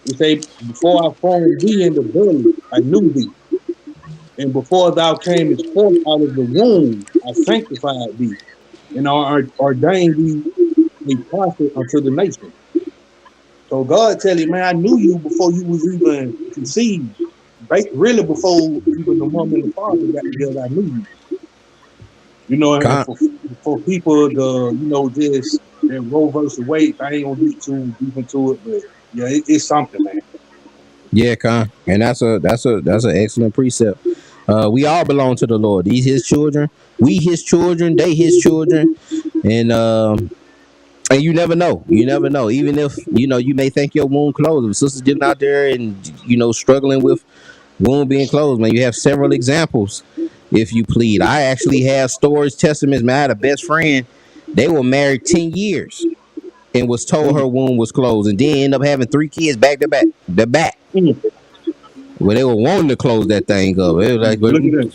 It say, before I formed thee in the belly, I knew thee. And before thou camest forth out of the womb, I sanctified thee. And I ordained thee a prophet unto the nation. So God tell him, man, I knew you before you was even conceived. Really before even the mom and the father got together, I knew you. And for people to, just that Roe versus Wade, I ain't gonna get too deep into it, but yeah, it's something, man. Yeah, Con. And that's an excellent precept. We all belong to the Lord. These his children. We his children, they his children. And you never know. You never know. Even if you may think your wound closed. If sisters getting out there and struggling with wound being closed, man, you have several examples. If you plead, I actually have stories, testaments. Man, I had a best friend. They were married 10 years and was told her womb was closed, and then end up having 3 kids back to back, to back. Mm. Well, they were wanting to close that thing up. It was like, Look at that.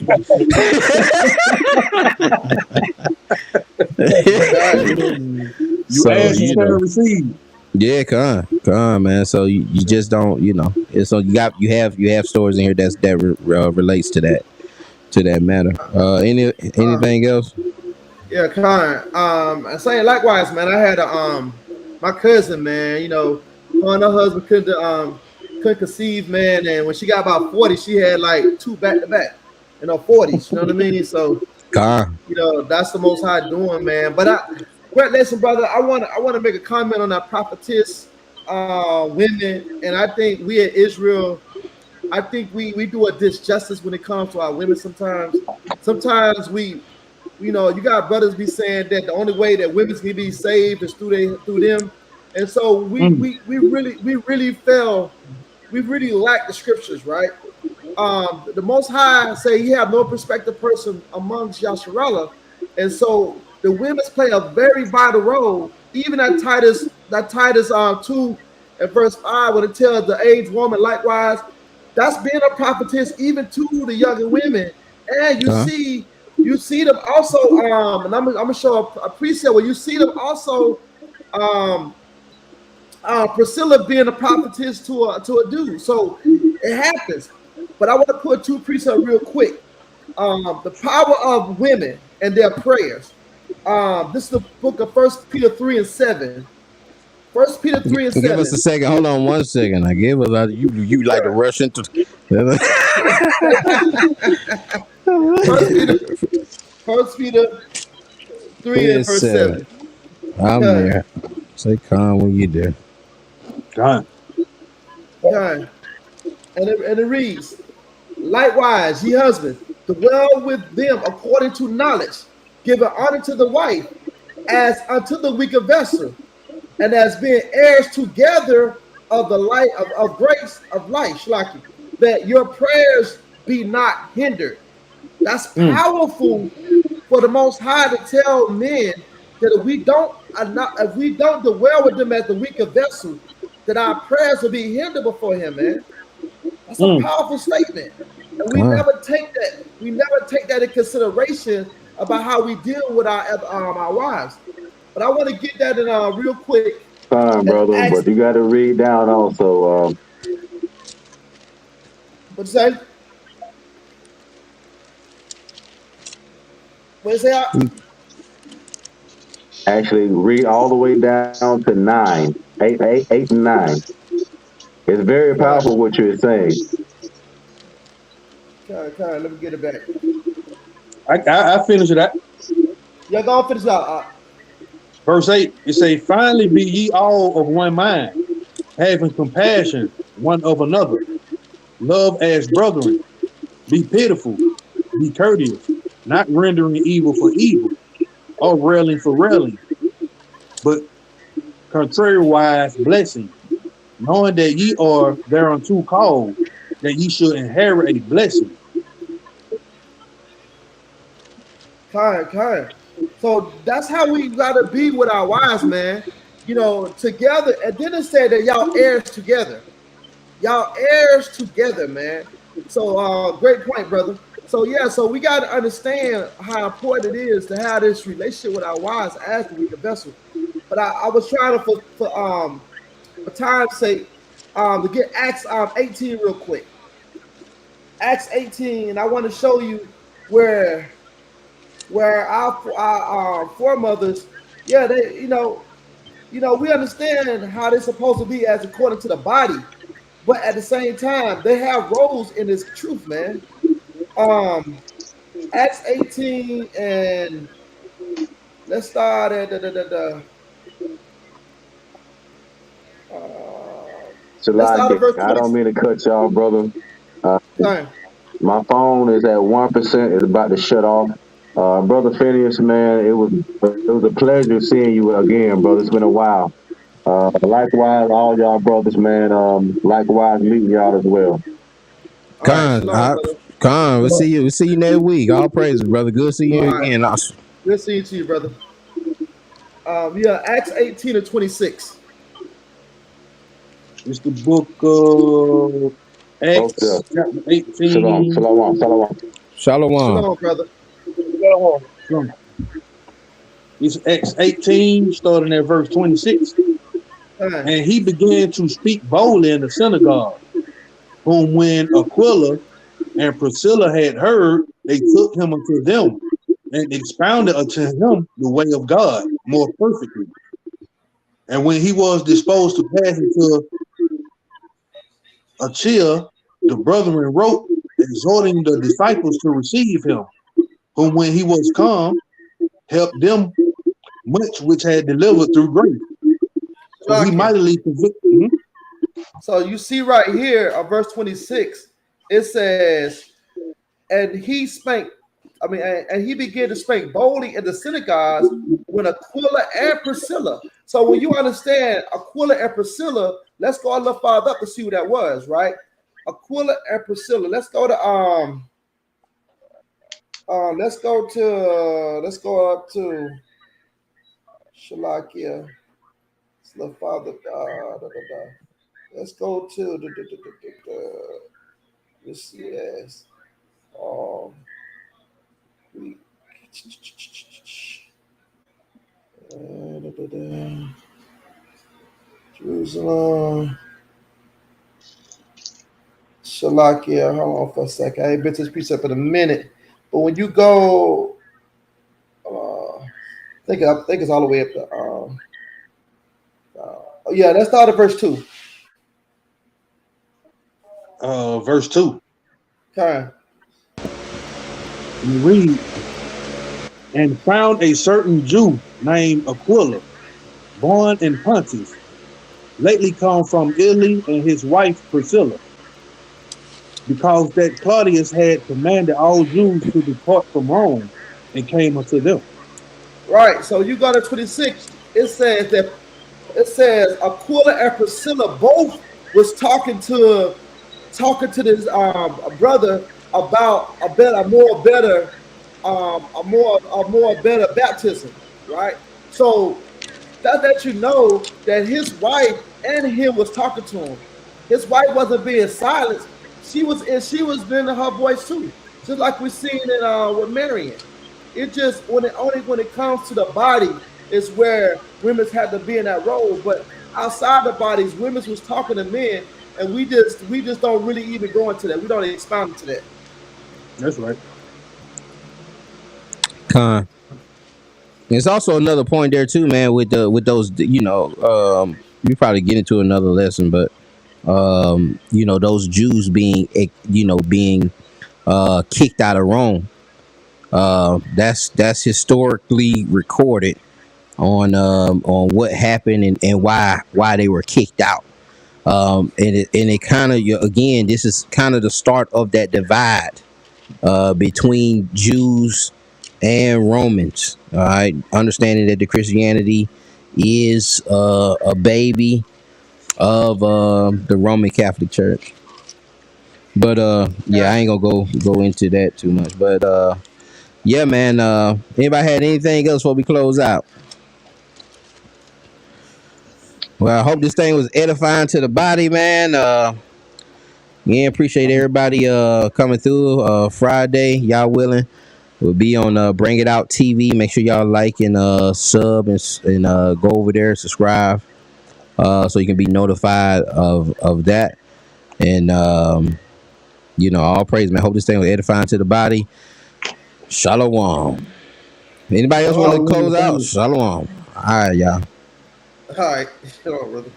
You so ask, you shall receive. yeah, come on, man. So you just don't, and so you have stories in here that relates to that matter. Anything else? Yeah, Con. And saying likewise, man. I had my cousin, man. Her and her husband couldn't conceive, man. And when she got about 40, she had like 2 back to back in her 40s. You know what I mean? So, that's the Most High doing, man. But listen, brother. I want to make a comment on that prophetess women, and I think we at Israel, I think we do a disjustice when it comes to our women. Sometimes we. You got brothers be saying that the only way that women can be saved is through them, and so we really fail. We really lack the scriptures, right? The Most High say He have no prospective person amongst Yasharallah, and so the women's play a very vital role. Even at Titus 2 and verse 5, when it tells the aged woman likewise, that's being a prophetess even to the younger women, and you see them also, and I'm gonna show a precept where you see them also, Priscilla being a prophetess to a dude. So it happens. But I want to put 2 precepts real quick. The power of women and their prayers. This is the book of 1 Peter 3 and 7. 1 Peter 3 and 7. Give us a second. Hold on 1 second. I give us you like to rush into. 1 Peter 3 and verse 7. I'm there. Say calm when you there. God. And it reads, likewise, ye husbands, dwell with them according to knowledge, giving honor to the wife as unto the weaker vessel, and as being heirs together of the light of grace of life, Shlaki, that your prayers be not hindered. That's powerful for the Most High to tell men that if we don't dwell with them as the weaker vessel, that our prayers will be hindered before Him, man. That's a powerful statement, and we never take that. We never take that in consideration about how we deal with our wives. But I want to get that in real quick. Fine, brother, but you got to read down also. What you say? What you say? Actually, read all the way down to 9, 8 and 9. It's very powerful what you're saying. Okay, let me get it back. I finished that. Yeah, go on, finish out. Verse 8, it say, finally be ye all of one mind, having compassion one of another, love as brethren, be pitiful, be courteous, not rendering evil for evil, or railing for railing, but contrariwise blessing, knowing that ye are thereunto called, that ye should inherit a blessing. Kind. So that's how we gotta be with our wives, man. Together. And then it said that y'all heirs together. Y'all heirs together, man. So great point, brother. So yeah, so we gotta understand how important it is to have this relationship with our wives as the weaker vessel. But I was trying to for time's sake, to get Acts 18 real quick. Acts 18, I want to show you where our foremothers, yeah, they, we understand how they're supposed to be as according to the body, but at the same time, they have roles in this truth, man. Acts 18, and let's start at Let's start at Shalaki, verse I don't 20. mean to cut y'all, brother. Time. My phone is at 1%. It's about to shut off. Brother Phineas, man, it was a pleasure seeing you again, brother. It's been a while. Likewise, all y'all brothers, man. Likewise, meeting y'all as well. All right, shalom, brother. We'll see you. We'll see you next week. All praises, brother. Good seeing you All right. again. Awesome. Good seeing you, brother. Yeah, Acts 18 and 26. It's the book of Acts, Both chapter Shalom, 18. shalom, shalom. Shalom. Shalom, brother. Shalom. It's Acts 18, starting at verse 26. Time. And he began to speak boldly in the synagogue, whom when Aquila and Priscilla had heard, they took him unto them and expounded unto him the way of God more perfectly. And when he was disposed to pass into Achaia, the brethren wrote, exhorting the disciples to receive him, whom when he was come, helped them much which had delivered through grace. So he mightily convicted. So you see right here, verse 26, it says, and he began to speak boldly in the synagogues when Aquila and Priscilla. So when you understand Aquila and Priscilla, let's go a little farther up to see who that was, right? Aquila and Priscilla. Let's go up to Shalakia. Let's look farther. Let's go to let's see as Jerusalem. Shalakia, hold on for a second. I ain't been to this precept in a minute. But when you go, I think it's all the way up to yeah, let's start at verse 2. Verse 2. Okay. You read, and found a certain Jew named Aquila, born in Pontus, lately come from Italy, and his wife Priscilla, because that Claudius had commanded all Jews to depart from Rome, and came unto them. Right. So you go to 26. It says Aquila and Priscilla both was talking to this brother about a more better baptism, right? So that lets you know that his wife and him was talking to him. His wife wasn't being silenced. She was lending her voice too, just like we're seeing in with Marian. It just when it comes to the body is where women had to be in that role, but outside the bodies, women was talking to men, and we just don't really even go into that. We don't expound into that. That's right. There's also another point there too, man. With those, we probably get into another lesson, but those Jews being kicked out of Rome. That's historically recorded on what happened and why they were kicked out. And it kind of, again, this is kind of the start of that divide between Jews and Romans. All right, understanding that the Christianity is a baby of the Roman Catholic Church. But I ain't gonna go into that too much. But yeah, man. Anybody had anything else before we close out? Well, I hope this thing was edifying to the body, man. Yeah, appreciate everybody coming through. Friday, y'all willing, we'll be on Bring It Out TV. Make sure y'all like and sub and go over there, subscribe, so you can be notified of that. And all praise, man. Hope this thing was edifying to the body. Shalom. Anybody else want to close out? Shalom. All right, y'all. All right. Shalom, brother.